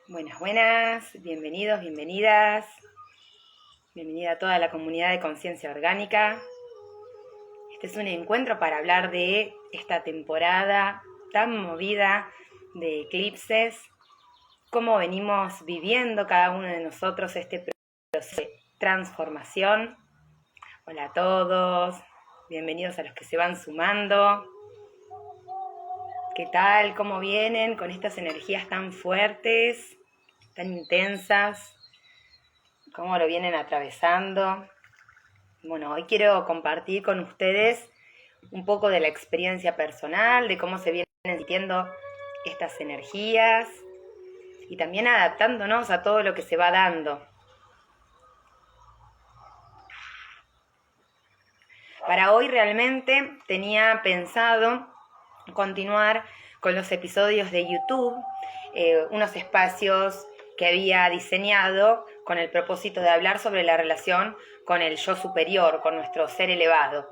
Buenas, buenas, bienvenidos, bienvenidas. Bienvenida a toda la comunidad de Conciencia Orgánica. Este es un encuentro para hablar de esta temporada tan movida de eclipses, cómo venimos viviendo cada uno de nosotros este proceso de transformación. Hola a todos, bienvenidos a los que se van sumando. ¿Qué tal? ¿Cómo vienen con estas energías tan fuertes, tan intensas? ¿Cómo lo vienen atravesando? Bueno, hoy quiero compartir con ustedes un poco de la experiencia personal, de cómo se vienen sintiendo estas energías y también adaptándonos a todo lo que se va dando. Para hoy realmente tenía pensado continuar con los episodios de YouTube, unos espacios que había diseñado con el propósito de hablar sobre la relación con el yo superior, con nuestro ser elevado.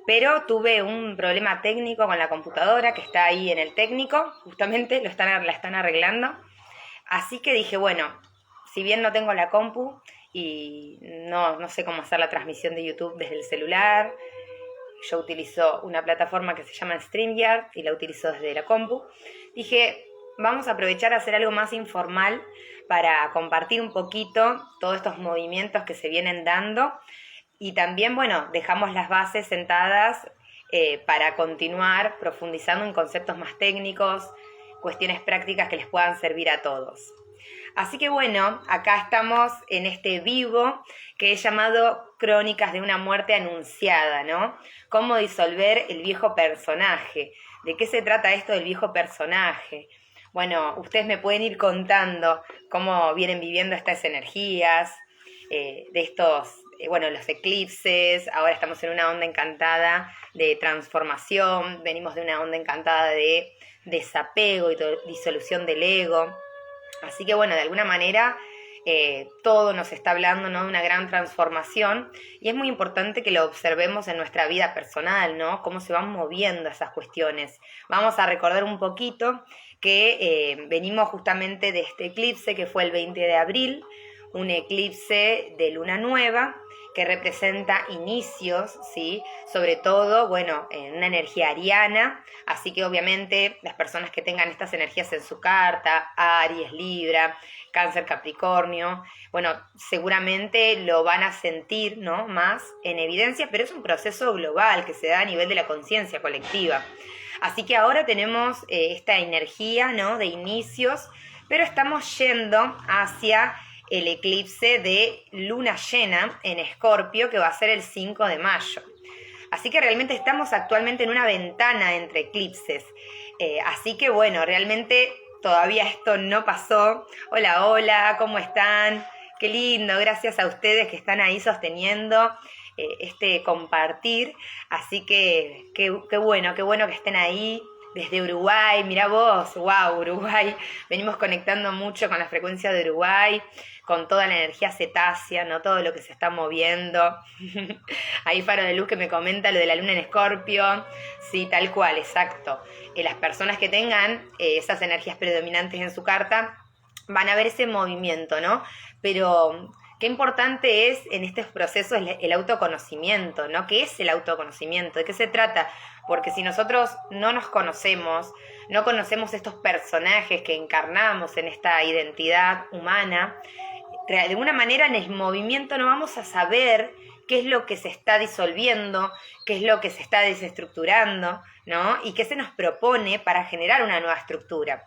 Pero tuve un problema técnico con la computadora que está ahí en el técnico, justamente la están arreglando. Así que dije, bueno, si bien no tengo la compu y no sé cómo hacer la transmisión de YouTube desde el celular, yo utilizo una plataforma que se llama StreamYard y la utilizo desde la compu. Dije, vamos a aprovechar a hacer algo más informal para compartir un poquito todos estos movimientos que se vienen dando y también, bueno, dejamos las bases sentadas para continuar profundizando en conceptos más técnicos, cuestiones prácticas que les puedan servir a todos. Así que bueno, acá estamos en este vivo que he llamado Crónicas de una muerte anunciada, ¿no? Cómo disolver el viejo personaje. ¿De qué se trata esto del viejo personaje? Bueno, ustedes me pueden ir contando cómo vienen viviendo estas energías, de estos, los eclipses. Ahora estamos en una onda encantada de transformación, venimos de una onda encantada de desapego y disolución del ego. Así que bueno, de alguna manera todo nos está hablando, ¿no?, de una gran transformación y es muy importante que lo observemos en nuestra vida personal, ¿no? Cómo se van moviendo esas cuestiones. Vamos a recordar un poquito que venimos justamente de este eclipse que fue el 20 de abril, un eclipse de luna nueva que representa inicios, ¿sí? Sobre todo, bueno, en una energía ariana, así que obviamente las personas que tengan estas energías en su carta, Aries, Libra, Cáncer, Capricornio, bueno, seguramente lo van a sentir, ¿no?, más en evidencia, pero es un proceso global que se da a nivel de la conciencia colectiva. Así que ahora tenemos esta energía, ¿no?, de inicios, pero estamos yendo hacia el eclipse de luna llena en Escorpio, que va a ser el 5 de mayo. Así que realmente estamos actualmente en una ventana entre eclipses. Así que bueno, realmente todavía esto no pasó. Hola, hola, ¿cómo están? Qué lindo, gracias a ustedes que están ahí sosteniendo este compartir. Así que qué bueno que estén ahí. Desde Uruguay, mirá vos, wow, Uruguay, venimos conectando mucho con la frecuencia de Uruguay, con toda la energía cetácea, ¿no?, todo lo que se está moviendo. Ahí Faro de Luz que me comenta lo de la luna en Escorpio, sí, tal cual, exacto. Las personas que tengan esas energías predominantes en su carta van a ver ese movimiento, ¿no? Pero qué importante es en estos procesos el autoconocimiento, ¿no? ¿Qué es el autoconocimiento? ¿De qué se trata? Porque si nosotros no nos conocemos, no conocemos estos personajes que encarnamos en esta identidad humana, de alguna manera en el movimiento no vamos a saber qué es lo que se está disolviendo, qué es lo que se está desestructurando, ¿no? Y qué se nos propone para generar una nueva estructura.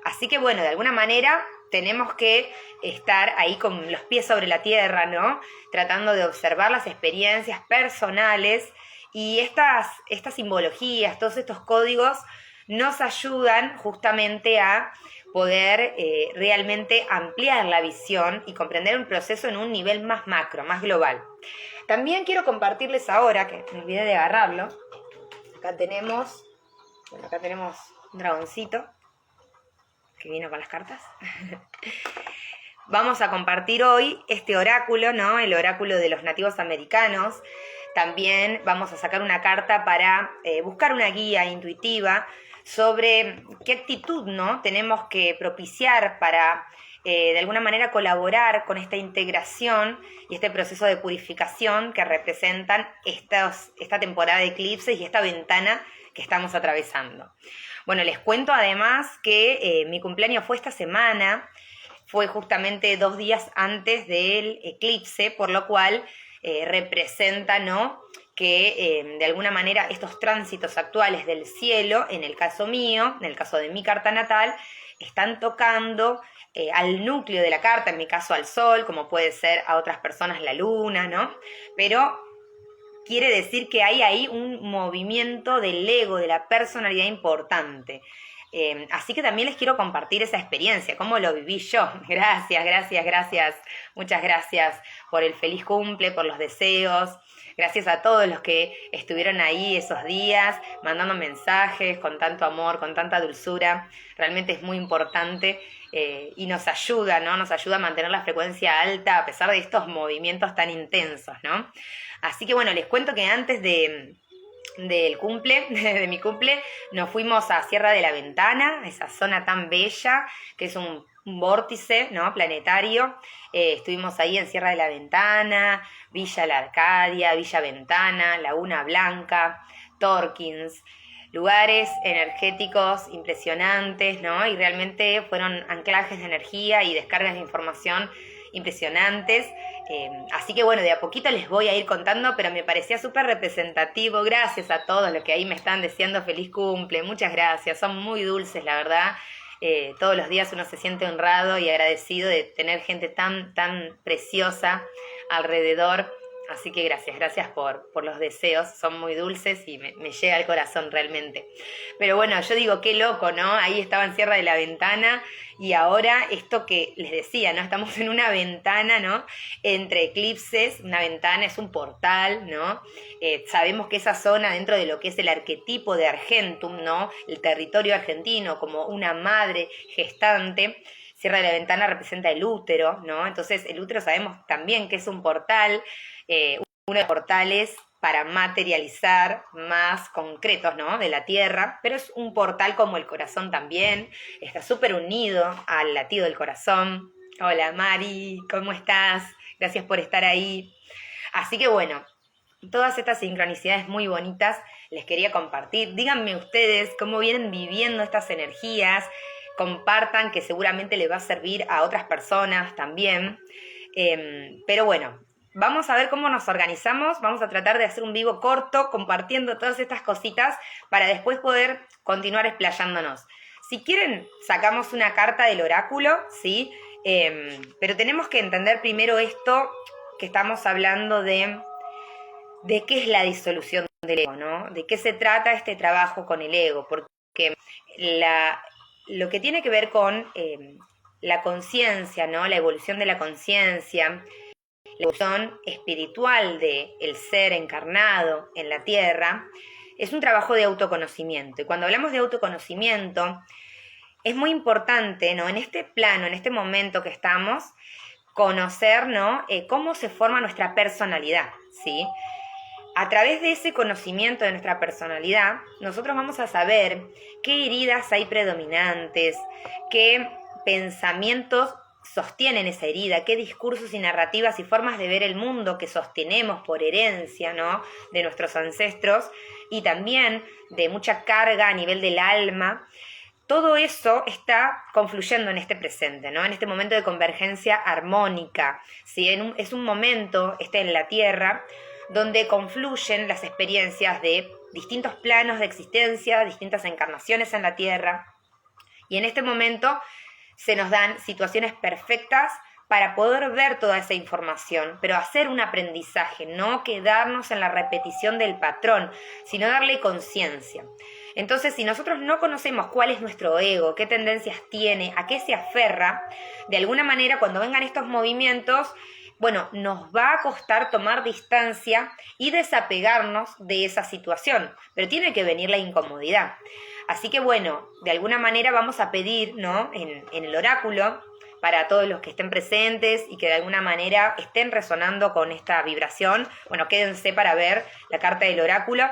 Así que bueno, de alguna manera tenemos que estar ahí con los pies sobre la tierra, ¿no? Tratando de observar las experiencias personales y estas simbologías, todos estos códigos nos ayudan justamente a poder realmente ampliar la visión y comprender un proceso en un nivel más macro, más global. También quiero compartirles ahora, que me olvidé de agarrarlo, acá tenemos un dragoncito que vino con las cartas. Vamos a compartir hoy este oráculo, ¿no?, el oráculo de los nativos americanos. También vamos a sacar una carta para buscar una guía intuitiva sobre qué actitud, ¿no?, tenemos que propiciar para de alguna manera colaborar con esta integración y este proceso de purificación que representan esta temporada de eclipses y esta ventana que estamos atravesando. Bueno, les cuento además que mi cumpleaños fue esta semana, fue justamente 2 días antes del eclipse, por lo cual representa, ¿no?, que de alguna manera estos tránsitos actuales del cielo, en el caso mío, en el caso de mi carta natal, están tocando al núcleo de la carta, en mi caso al sol, como puede ser a otras personas la luna, ¿no? Pero quiere decir que hay ahí un movimiento del ego, de la personalidad importante. Así que también les quiero compartir esa experiencia, cómo lo viví yo. Gracias. Muchas gracias por el feliz cumple, por los deseos. Gracias a todos los que estuvieron ahí esos días, mandando mensajes con tanto amor, con tanta dulzura. Realmente es muy importante y nos ayuda, ¿no? Nos ayuda a mantener la frecuencia alta a pesar de estos movimientos tan intensos, ¿no? Así que bueno, les cuento que antes del cumple, de mi cumple, nos fuimos a Sierra de la Ventana, esa zona tan bella, que es un vórtice, ¿no?, planetario. Estuvimos ahí en Sierra de la Ventana, Villa La Arcadia, Villa Ventana, Laguna Blanca, Torkins, lugares energéticos impresionantes, ¿no? Y realmente fueron anclajes de energía y descargas de información impresionantes. Así que bueno, de a poquito les voy a ir contando, pero me parecía súper representativo. Gracias a todos los que ahí me están deseando feliz cumple, muchas gracias, son muy dulces, la verdad. Todos los días uno se siente honrado y agradecido de tener gente tan preciosa alrededor. Así que gracias por los deseos, son muy dulces y me llega al corazón realmente. Pero bueno, yo digo, qué loco, ¿no? Ahí estaba en Sierra de la Ventana y ahora esto que les decía, ¿no? Estamos en una ventana, ¿no?, entre eclipses, una ventana es un portal, ¿no? Sabemos que esa zona dentro de lo que es el arquetipo de Argentum, ¿no?, el territorio argentino como una madre gestante, Sierra de la Ventana representa el útero, ¿no? Entonces el útero sabemos también que es un portal, uno de los portales para materializar más concretos, ¿no?, de la Tierra, pero es un portal como el corazón también, está súper unido al latido del corazón. Hola Mari, ¿cómo estás? Gracias por estar ahí. Así que bueno, todas estas sincronicidades muy bonitas les quería compartir. Díganme ustedes cómo vienen viviendo estas energías, compartan, que seguramente les va a servir a otras personas también. Pero bueno, vamos a ver cómo nos organizamos, vamos a tratar de hacer un vivo corto compartiendo todas estas cositas para después poder continuar explayándonos. Si quieren, sacamos una carta del oráculo, ¿sí? Pero tenemos que entender primero esto que estamos hablando de qué es la disolución del ego, ¿no? De qué se trata este trabajo con el ego, porque lo que tiene que ver con la conciencia, ¿no?, la evolución de la conciencia, la evolución espiritual del ser encarnado en la Tierra, es un trabajo de autoconocimiento. Y cuando hablamos de autoconocimiento, es muy importante, ¿no?, en este plano, en este momento que estamos, conocer, ¿no?, cómo se forma nuestra personalidad, ¿sí? A través de ese conocimiento de nuestra personalidad, nosotros vamos a saber qué heridas hay predominantes, qué pensamientos sostienen esa herida, qué discursos y narrativas y formas de ver el mundo que sostenemos por herencia, ¿no?, de nuestros ancestros y también de mucha carga a nivel del alma. Todo eso está confluyendo en este presente, ¿no?, en este momento de convergencia armónica, ¿sí? Es un momento, en la Tierra, donde confluyen las experiencias de distintos planos de existencia, distintas encarnaciones en la Tierra, y en este momento se nos dan situaciones perfectas para poder ver toda esa información, pero hacer un aprendizaje, no quedarnos en la repetición del patrón, sino darle conciencia. Entonces, si nosotros no conocemos cuál es nuestro ego, qué tendencias tiene, a qué se aferra, de alguna manera cuando vengan estos movimientos, bueno, nos va a costar tomar distancia y desapegarnos de esa situación, pero tiene que venir la incomodidad. Así que bueno, de alguna manera vamos a pedir, ¿no?, en el oráculo, para todos los que estén presentes y que de alguna manera estén resonando con esta vibración, bueno, quédense para ver la carta del oráculo.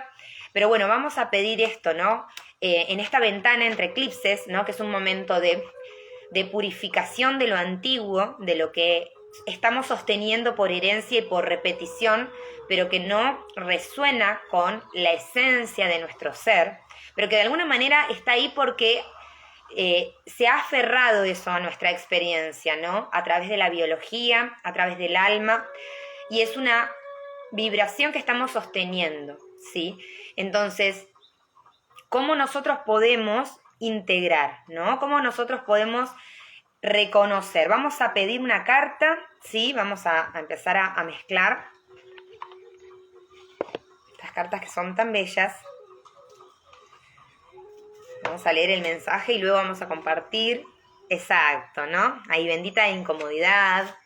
Pero bueno, vamos a pedir esto, ¿no? en esta ventana entre eclipses, ¿no? Que es un momento de purificación de lo antiguo, de lo que estamos sosteniendo por herencia y por repetición, pero que no resuena con la esencia de nuestro ser, pero que de alguna manera está ahí porque se ha aferrado eso a nuestra experiencia, ¿no? A través de la biología, a través del alma, y es una vibración que estamos sosteniendo, ¿sí? Entonces, ¿cómo nosotros podemos integrar, ¿no? ¿Cómo nosotros podemos reconocer? Vamos a pedir una carta, ¿sí? Vamos a empezar a mezclar estas cartas que son tan bellas. Vamos a leer el mensaje y luego vamos a compartir. Exacto, ¿no? Ahí, bendita incomodidad.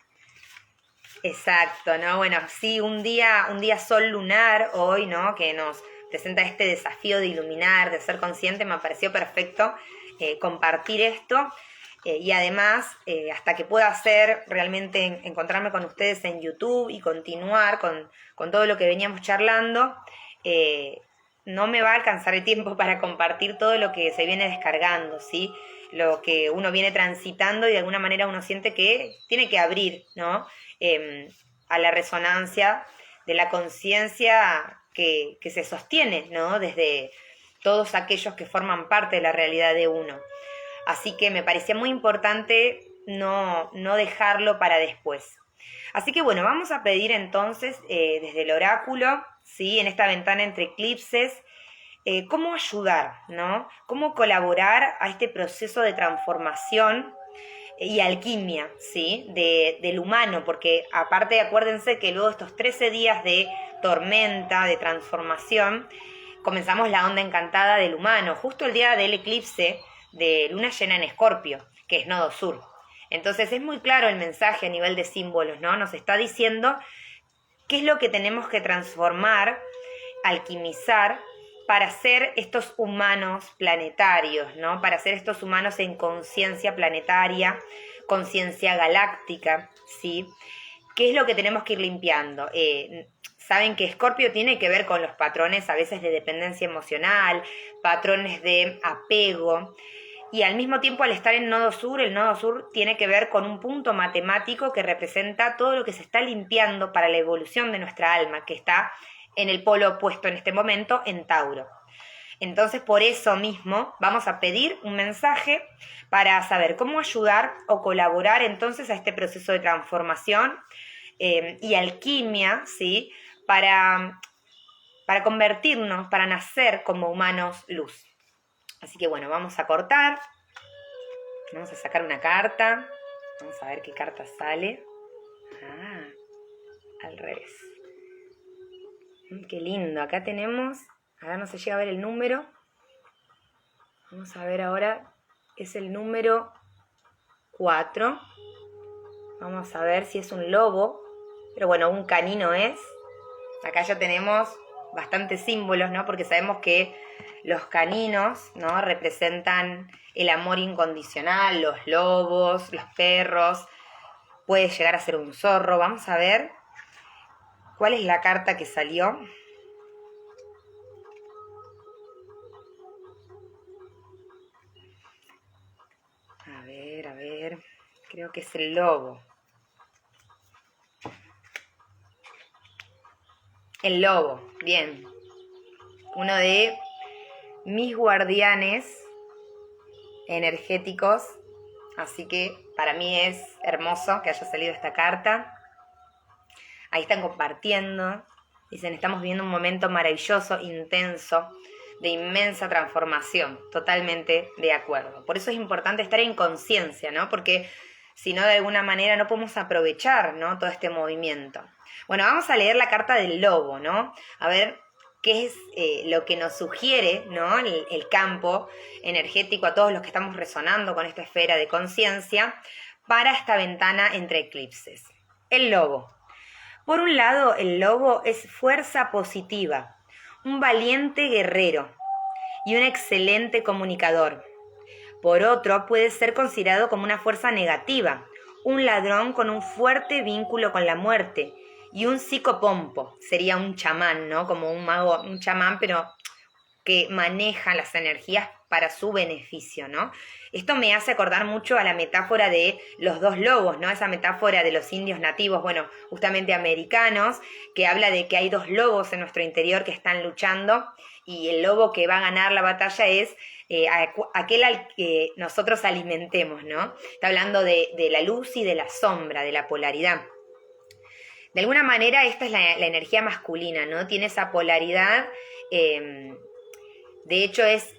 Exacto, ¿no? Bueno, sí, un día sol lunar hoy, ¿no? Que nos presenta este desafío de iluminar, de ser consciente. Me pareció perfecto compartir esto. Y además, hasta que pueda hacer realmente encontrarme con ustedes en YouTube y continuar con todo lo que veníamos charlando, no me va a alcanzar el tiempo para compartir todo lo que se viene descargando, ¿sí? Lo que uno viene transitando y de alguna manera uno siente que tiene que abrir, ¿no? A la resonancia de la conciencia que se sostiene, ¿no? Desde todos aquellos que forman parte de la realidad de uno. Así que me parecía muy importante no dejarlo para después. Así que bueno, vamos a pedir entonces desde el oráculo, ¿sí? En esta ventana entre eclipses, cómo ayudar, ¿no? Cómo colaborar a este proceso de transformación y alquimia, ¿sí? Del humano, porque aparte acuérdense que luego de estos 13 días de tormenta, de transformación, comenzamos la onda encantada del humano, justo el día del eclipse de luna llena en Escorpio, que es nodo sur. Entonces es muy claro el mensaje a nivel de símbolos, ¿no? Nos está diciendo qué es lo que tenemos que transformar, alquimizar, para ser estos humanos planetarios, ¿no? Para ser estos humanos en conciencia planetaria, conciencia galáctica, ¿sí? ¿Qué es lo que tenemos que ir limpiando? Saben que Escorpio tiene que ver con los patrones a veces de dependencia emocional, patrones de apego, y al mismo tiempo al estar en nodo sur, el nodo sur tiene que ver con un punto matemático que representa todo lo que se está limpiando para la evolución de nuestra alma, que está en el polo opuesto en este momento, en Tauro. Entonces, por eso mismo, vamos a pedir un mensaje para saber cómo ayudar o colaborar entonces a este proceso de transformación y alquimia, ¿sí? Para convertirnos, para nacer como humanos luz. Así que bueno, vamos a cortar, vamos a sacar una carta, vamos a ver qué carta sale. Al revés. Qué lindo, acá tenemos, ahora no se llega a ver el número, vamos a ver ahora, es el número 4, vamos a ver si es un lobo, pero bueno, un canino es. Acá ya tenemos bastantes símbolos, ¿no? Porque sabemos que los caninos, ¿no? Representan el amor incondicional, los lobos, los perros, puede llegar a ser un zorro. Vamos a ver cuál es la carta que salió. A ver, creo que es el lobo. El lobo, bien. Uno de mis guardianes energéticos. Así que para mí es hermoso que haya salido esta carta. Ahí están compartiendo. Dicen, estamos viviendo un momento maravilloso, intenso, de inmensa transformación. Totalmente de acuerdo. Por eso es importante estar en conciencia, ¿no? Porque si no, de alguna manera no podemos aprovechar, ¿no? Todo este movimiento. Bueno, vamos a leer la carta del lobo, ¿no? A ver qué es lo que nos sugiere, ¿no? El campo energético a todos los que estamos resonando con esta esfera de conciencia para esta ventana entre eclipses. El lobo. Por un lado, el lobo es fuerza positiva, un valiente guerrero y un excelente comunicador. Por otro, puede ser considerado como una fuerza negativa, un ladrón con un fuerte vínculo con la muerte, y un psicopompo, sería un chamán, ¿no? Como un mago, un chamán, pero que manejan las energías para su beneficio, ¿no? Esto me hace acordar mucho a la metáfora de los dos lobos, ¿no? Esa metáfora de los indios nativos, bueno, justamente americanos, que habla de que hay dos lobos en nuestro interior que están luchando y el lobo que va a ganar la batalla es aquel al que nosotros alimentemos, ¿no? Está hablando de la luz y de la sombra, de la polaridad. De alguna manera esta es la energía masculina, ¿no? Tiene esa polaridad, de hecho es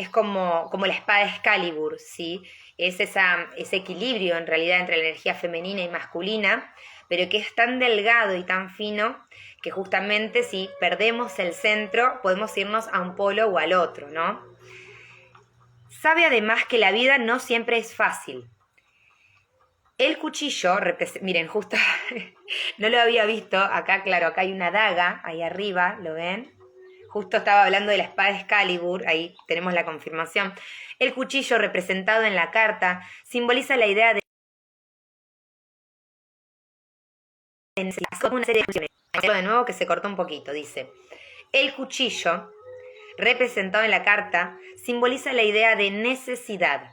como la espada de Excalibur, ¿sí? Es ese equilibrio en realidad entre la energía femenina y masculina, pero que es tan delgado y tan fino que justamente si perdemos el centro podemos irnos a un polo o al otro, ¿no? Sabe además que la vida no siempre es fácil. El cuchillo, miren, justo no lo había visto, acá claro, acá hay una daga, ahí arriba, ¿lo ven? Justo estaba hablando de la espada de Excalibur, ahí tenemos la confirmación. El cuchillo representado en la carta simboliza la idea de una serie de nuevo que se cortó un poquito, dice. El cuchillo representado en la carta simboliza la idea de necesidad,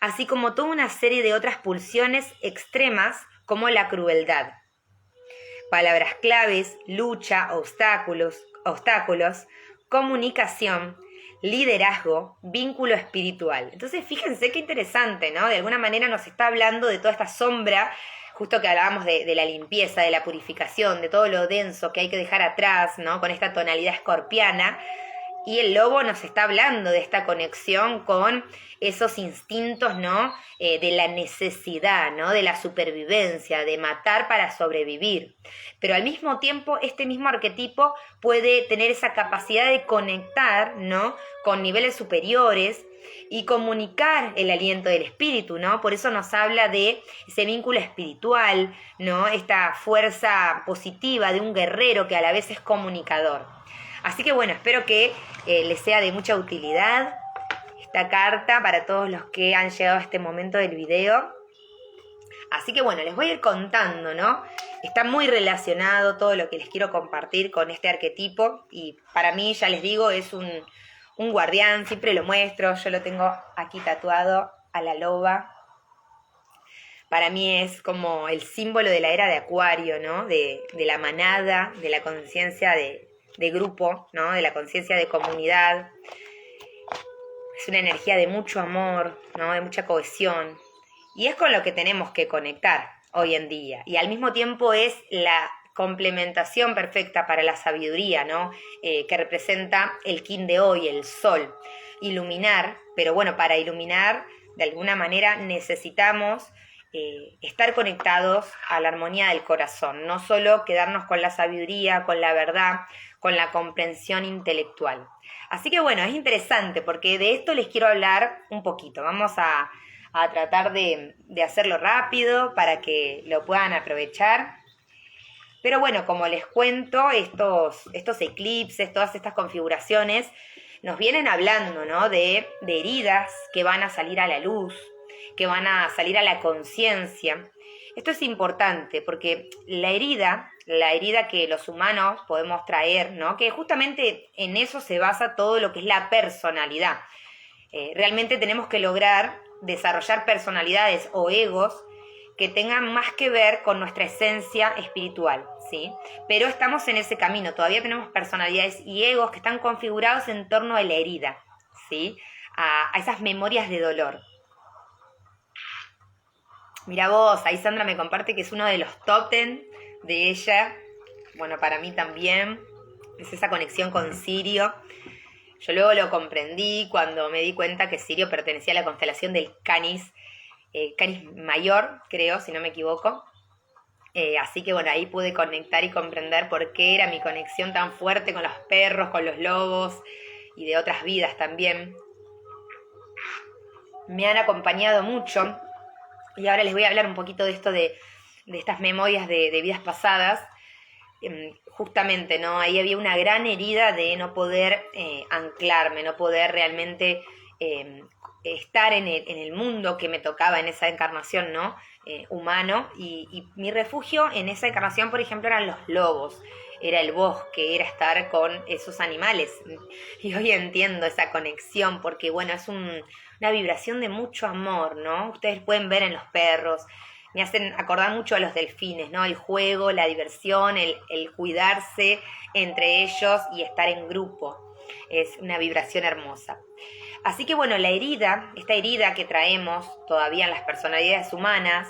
así como toda una serie de otras pulsiones extremas como la crueldad. Palabras claves: lucha, obstáculos, comunicación, liderazgo, vínculo espiritual. Entonces fíjense qué interesante, ¿no? De alguna manera nos está hablando de toda esta sombra, justo que hablábamos de la limpieza, de la purificación, de todo lo denso que hay que dejar atrás, ¿no? Con esta tonalidad escorpiana. Y el lobo nos está hablando de esta conexión con esos instintos, ¿no? De la necesidad, ¿no? De la supervivencia, de matar para sobrevivir. Pero al mismo tiempo, este mismo arquetipo puede tener esa capacidad de conectar, ¿no? Con niveles superiores y comunicar el aliento del espíritu, ¿no? Por eso nos habla de ese vínculo espiritual, ¿no? Esta fuerza positiva de un guerrero que a la vez es comunicador. Así que bueno, espero que les sea de mucha utilidad esta carta para todos los que han llegado a este momento del video. Así que bueno, les voy a ir contando, ¿no? Está muy relacionado todo lo que les quiero compartir con este arquetipo y para mí, ya les digo, es un guardián, siempre lo muestro, yo lo tengo aquí tatuado a la loba. Para mí es como el símbolo de la era de Acuario, ¿no? De la manada, de la conciencia de grupo, ¿no? De la conciencia de comunidad. Es una energía de mucho amor, ¿no? De mucha cohesión. Y es con lo que tenemos que conectar hoy en día. Y al mismo tiempo es la complementación perfecta para la sabiduría, ¿no? Que representa el kin de hoy, el sol. Iluminar, pero bueno, para iluminar, de alguna manera necesitamos estar conectados a la armonía del corazón. No solo quedarnos con la sabiduría, con la verdad, con la comprensión intelectual. Así que bueno, es interesante porque de esto les quiero hablar un poquito. Vamos a tratar de hacerlo rápido para que lo puedan aprovechar. Pero bueno, como les cuento, estos eclipses, todas estas configuraciones nos vienen hablando, ¿no? de heridas que van a salir a la luz, que van a salir a la conciencia. Esto es importante porque la herida que los humanos podemos traer, ¿no? Que justamente en eso se basa todo lo que es la personalidad. Realmente tenemos que lograr desarrollar personalidades o egos que tengan más que ver con nuestra esencia espiritual, ¿sí? Pero estamos en ese camino, todavía tenemos personalidades y egos que están configurados en torno a la herida, ¿sí? A esas memorias de dolor. Mira vos, ahí Sandra me comparte que es uno de los tótem de ella. Bueno, para mí también es esa conexión con Sirio. Yo luego lo comprendí cuando me di cuenta que Sirio pertenecía a la constelación del Canis, Canis Mayor, creo, si no me equivoco. Así que bueno, ahí pude conectar y comprender por qué era mi conexión tan fuerte con los perros, con los lobos y de otras vidas también. Me han acompañado mucho. Y ahora les voy a hablar un poquito de esto de estas memorias de vidas pasadas. Justamente, ¿no? Ahí había una gran herida de no poder anclarme, no poder realmente estar en el mundo que me tocaba en esa encarnación, ¿no? Humano, y mi refugio en esa encarnación, por ejemplo, eran los lobos, era el bosque, era estar con esos animales. Y hoy entiendo esa conexión porque, bueno, es una vibración de mucho amor, ¿no? Ustedes pueden ver en los perros, me hacen acordar mucho a los delfines, ¿no? El juego, la diversión, el cuidarse entre ellos y estar en grupo. Es una vibración hermosa. Así que bueno, la herida, esta herida que traemos todavía en las personalidades humanas,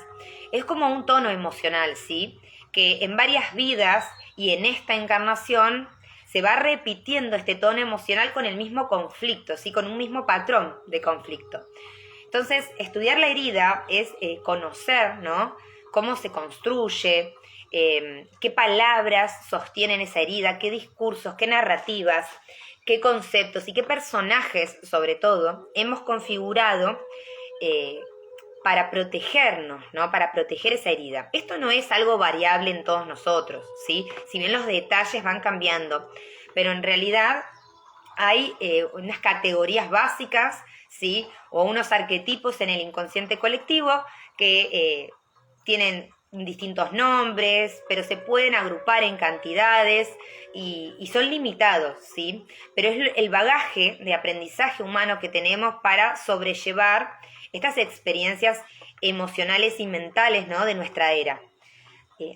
es como un tono emocional, ¿sí? Que en varias vidas y en esta encarnación se va repitiendo este tono emocional con el mismo conflicto, ¿sí? Con un mismo patrón de conflicto. Entonces, estudiar la herida es conocer, ¿no? Cómo se construye, qué palabras sostienen esa herida, qué discursos, qué narrativas, qué conceptos y qué personajes, sobre todo, hemos configurado para protegernos, ¿no? Para proteger esa herida. Esto no es algo variable en todos nosotros, ¿sí? Si bien los detalles van cambiando, pero en realidad hay unas categorías básicas, ¿sí? O unos arquetipos en el inconsciente colectivo que tienen distintos nombres, pero se pueden agrupar en cantidades y son limitados, ¿sí? Pero es el bagaje de aprendizaje humano que tenemos para sobrellevar estas experiencias emocionales y mentales, ¿no? De nuestra era.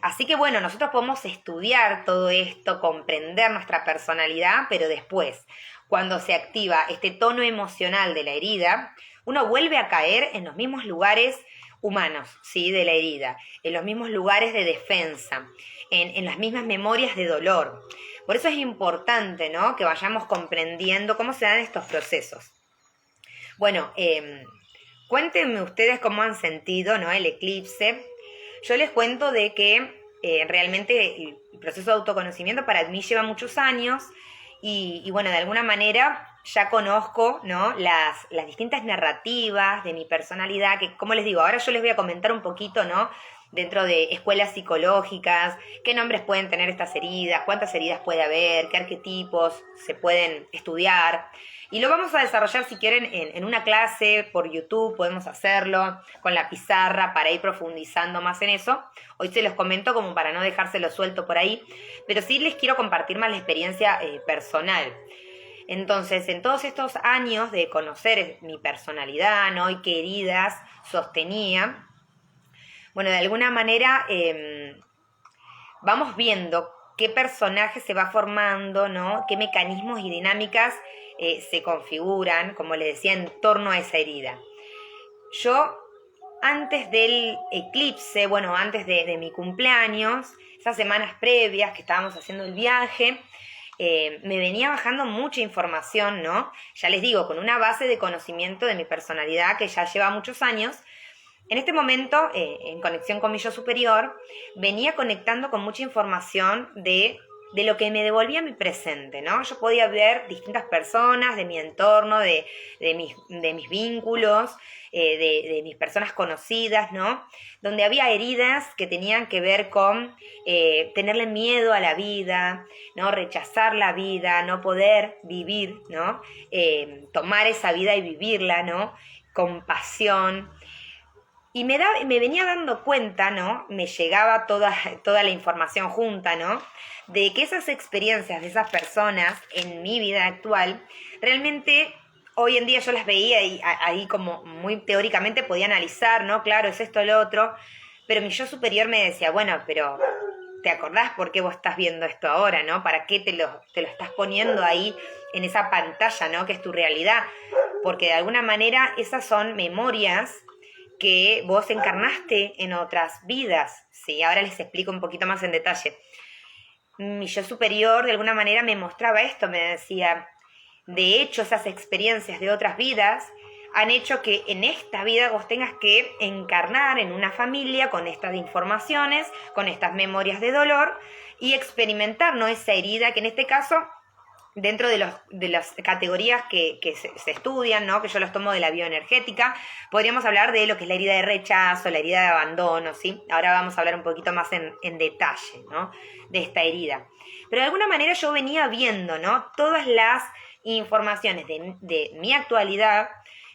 Así que bueno, nosotros podemos estudiar todo esto, comprender nuestra personalidad, pero después, cuando se activa este tono emocional de la herida, uno vuelve a caer en los mismos lugares humanos, ¿sí? De la herida, en los mismos lugares de defensa, en las mismas memorias de dolor. Por eso es importante, ¿no? Que vayamos comprendiendo cómo se dan estos procesos. Bueno, cuéntenme ustedes cómo han sentido, ¿no? El eclipse. Yo les cuento de que realmente el proceso de autoconocimiento para mí lleva muchos años y bueno, de alguna manera ya conozco, ¿no? las distintas narrativas de mi personalidad, que como les digo, ahora yo les voy a comentar un poquito, ¿no? Dentro de escuelas psicológicas, qué nombres pueden tener estas heridas, cuántas heridas puede haber, qué arquetipos se pueden estudiar. Y lo vamos a desarrollar, si quieren, en una clase por YouTube, podemos hacerlo con la pizarra para ir profundizando más en eso. Hoy se los comento como para no dejárselo suelto por ahí, pero sí les quiero compartir más la experiencia personal. Entonces, en todos estos años de conocer mi personalidad, ¿no? Y qué heridas sostenía, bueno, de alguna manera vamos viendo qué personaje se va formando, ¿no? Qué mecanismos y dinámicas se configuran, como les decía, en torno a esa herida. Yo, antes del eclipse, bueno, antes de mi cumpleaños, esas semanas previas que estábamos haciendo el viaje, me venía bajando mucha información, ¿no? Ya les digo, con una base de conocimiento de mi personalidad que ya lleva muchos años. En este momento, en conexión con mi yo superior, venía conectando con mucha información de lo que me devolvía mi presente, ¿no? Yo podía ver distintas personas de mi entorno, de mis vínculos, de mis personas conocidas, ¿no? Donde había heridas que tenían que ver con tenerle miedo a la vida, ¿no? Rechazar la vida, no poder vivir, ¿no? Tomar esa vida y vivirla, ¿no? Con pasión. Y me venía dando cuenta, ¿no? Me llegaba toda la información junta, ¿no? De que esas experiencias de esas personas en mi vida actual, realmente hoy en día yo las veía y ahí como muy teóricamente podía analizar, ¿no? Claro, es esto, lo otro, pero mi yo superior me decía, bueno, pero ¿te acordás por qué vos estás viendo esto ahora, ¿no? ¿Para qué te lo estás poniendo ahí en esa pantalla, ¿no? Que es tu realidad, porque de alguna manera esas son memorias que vos encarnaste en otras vidas, ¿sí? Ahora les explico un poquito más en detalle. Mi yo superior de alguna manera me mostraba esto, me decía, de hecho esas experiencias de otras vidas han hecho que en esta vida vos tengas que encarnar en una familia con estas informaciones, con estas memorias de dolor y experimentar, ¿no? Esa herida que en este caso, dentro de las categorías que se estudian, ¿no? Que yo los tomo de la bioenergética, podríamos hablar de lo que es la herida de rechazo, la herida de abandono, ¿sí? Ahora vamos a hablar un poquito más en detalle, ¿no? De esta herida. Pero de alguna manera yo venía viendo, ¿no? Todas las informaciones de mi actualidad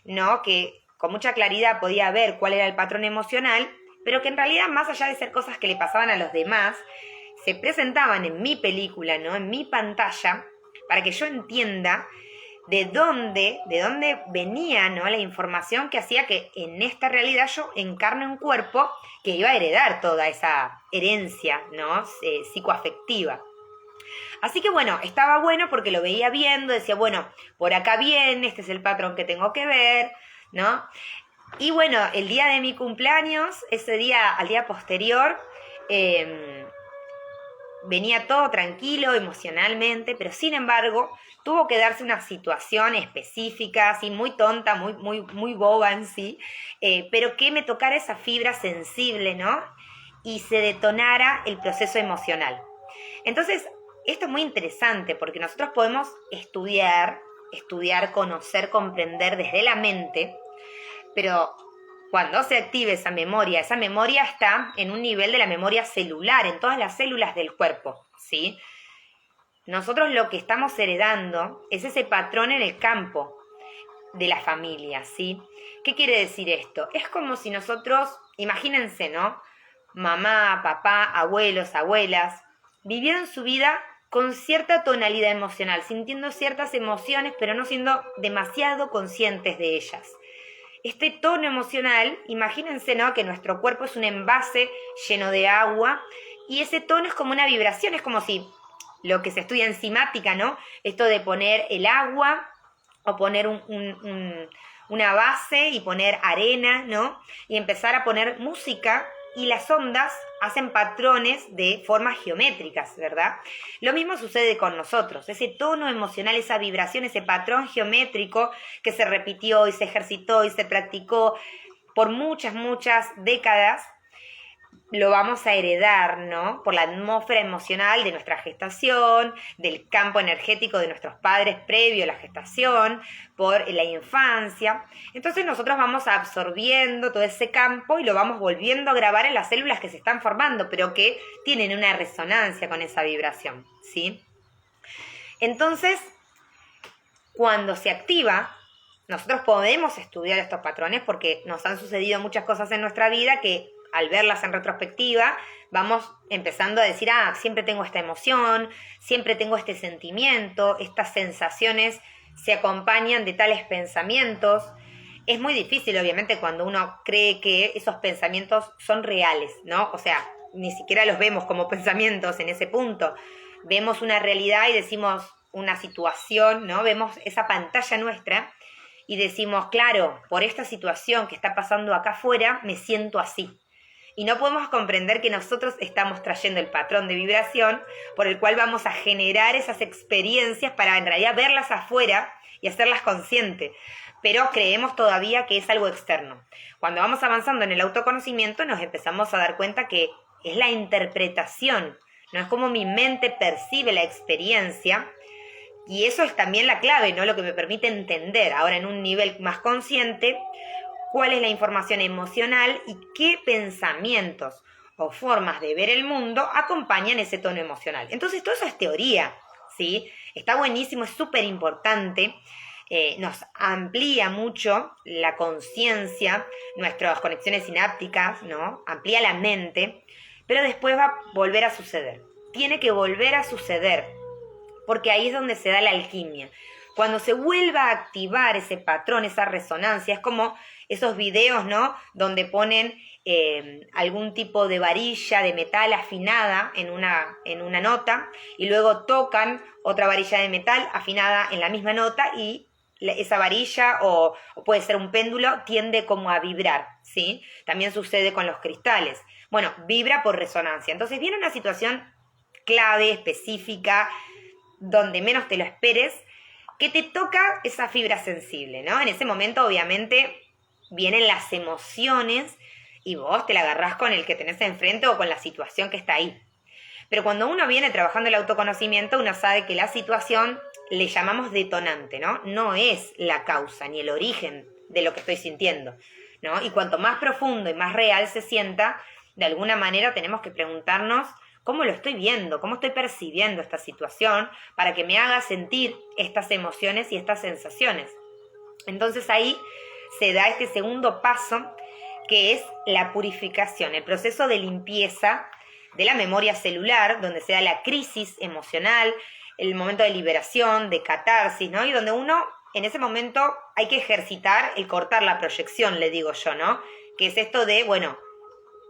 ¿no? Que con mucha claridad podía ver cuál era el patrón emocional, pero que en realidad, más allá de ser cosas que le pasaban a los demás, se presentaban en mi película, ¿no? En mi pantalla, para que yo entienda de dónde venía, ¿no? La información que hacía que en esta realidad yo encarne un cuerpo que iba a heredar toda esa herencia, ¿no? Psicoafectiva. Así que bueno, estaba bueno porque lo veía viendo, decía, bueno, por acá viene, este es el patrón que tengo que ver, ¿no? Y bueno, el día de mi cumpleaños, ese día, al día posterior, venía todo tranquilo emocionalmente, pero sin embargo tuvo que darse una situación específica, así muy tonta, muy boba en sí, pero que me tocara esa fibra sensible, ¿no? Y se detonara el proceso emocional. Entonces, esto es muy interesante porque nosotros podemos estudiar, conocer, comprender desde la mente, pero cuando se active esa memoria está en un nivel de la memoria celular, en todas las células del cuerpo, ¿sí? Nosotros lo que estamos heredando es ese patrón en el campo de la familia, ¿sí? ¿Qué quiere decir esto? Es como si nosotros, imagínense, ¿no? Mamá, papá, abuelos, abuelas, vivieron su vida con cierta tonalidad emocional, sintiendo ciertas emociones, pero no siendo demasiado conscientes de ellas. Este tono emocional, imagínense, ¿no? Que nuestro cuerpo es un envase lleno de agua y ese tono es como una vibración, es como si lo que se estudia en cimática, ¿no? Esto de poner el agua o poner una base y poner arena, ¿no? Y empezar a poner música y las ondas hacen patrones de formas geométricas, ¿verdad? Lo mismo sucede con nosotros, ese tono emocional, esa vibración, ese patrón geométrico que se repitió y se ejercitó y se practicó por muchas décadas, lo vamos a heredar, ¿no? Por la atmósfera emocional de nuestra gestación, del campo energético de nuestros padres previo a la gestación, por la infancia. Entonces nosotros vamos absorbiendo todo ese campo y lo vamos volviendo a grabar en las células que se están formando, pero que tienen una resonancia con esa vibración, ¿sí? Entonces, cuando se activa, nosotros podemos estudiar estos patrones porque nos han sucedido muchas cosas en nuestra vida que al verlas en retrospectiva, vamos empezando a decir, siempre tengo esta emoción, siempre tengo este sentimiento, estas sensaciones se acompañan de tales pensamientos. Es muy difícil, obviamente, cuando uno cree que esos pensamientos son reales, ¿no? O sea, ni siquiera los vemos como pensamientos en ese punto. Vemos una realidad y decimos una situación, ¿no? Vemos esa pantalla nuestra y decimos, claro, por esta situación que está pasando acá afuera, me siento así. Y no podemos comprender que nosotros estamos trayendo el patrón de vibración por el cual vamos a generar esas experiencias para en realidad verlas afuera y hacerlas conscientes. Pero creemos todavía que es algo externo. Cuando vamos avanzando en el autoconocimiento nos empezamos a dar cuenta que es la interpretación, no es como mi mente percibe la experiencia. Y eso es también la clave, ¿no? Lo que me permite entender ahora en un nivel más consciente cuál es la información emocional y qué pensamientos o formas de ver el mundo acompañan ese tono emocional. Entonces, todo eso es teoría, ¿sí? Está buenísimo, es súper importante, nos amplía mucho la conciencia, nuestras conexiones sinápticas, ¿no? Amplía la mente, pero después va a volver a suceder. Tiene que volver a suceder, porque ahí es donde se da la alquimia. Cuando se vuelva a activar ese patrón, esa resonancia, es como esos videos, ¿no? Donde ponen algún tipo de varilla de metal afinada en una nota y luego tocan otra varilla de metal afinada en la misma nota y esa varilla o puede ser un péndulo tiende como a vibrar, ¿sí? También sucede con los cristales. Bueno, vibra por resonancia. Entonces viene una situación clave, específica, donde menos te lo esperes, que te toca esa fibra sensible, ¿no? En ese momento, obviamente, vienen las emociones y vos te la agarrás con el que tenés enfrente o con la situación que está ahí. Pero cuando uno viene trabajando el autoconocimiento, uno sabe que la situación le llamamos detonante, ¿no? No es la causa ni el origen de lo que estoy sintiendo, ¿no? Y cuanto más profundo y más real se sienta, de alguna manera tenemos que preguntarnos cómo lo estoy viendo, cómo estoy percibiendo esta situación para que me haga sentir estas emociones y estas sensaciones. Entonces ahí se da este segundo paso, que es la purificación, el proceso de limpieza de la memoria celular, donde se da la crisis emocional, el momento de liberación, de catarsis, ¿no? Y donde uno, en ese momento, hay que ejercitar el cortar la proyección, le digo yo, ¿no? Que es esto de, bueno,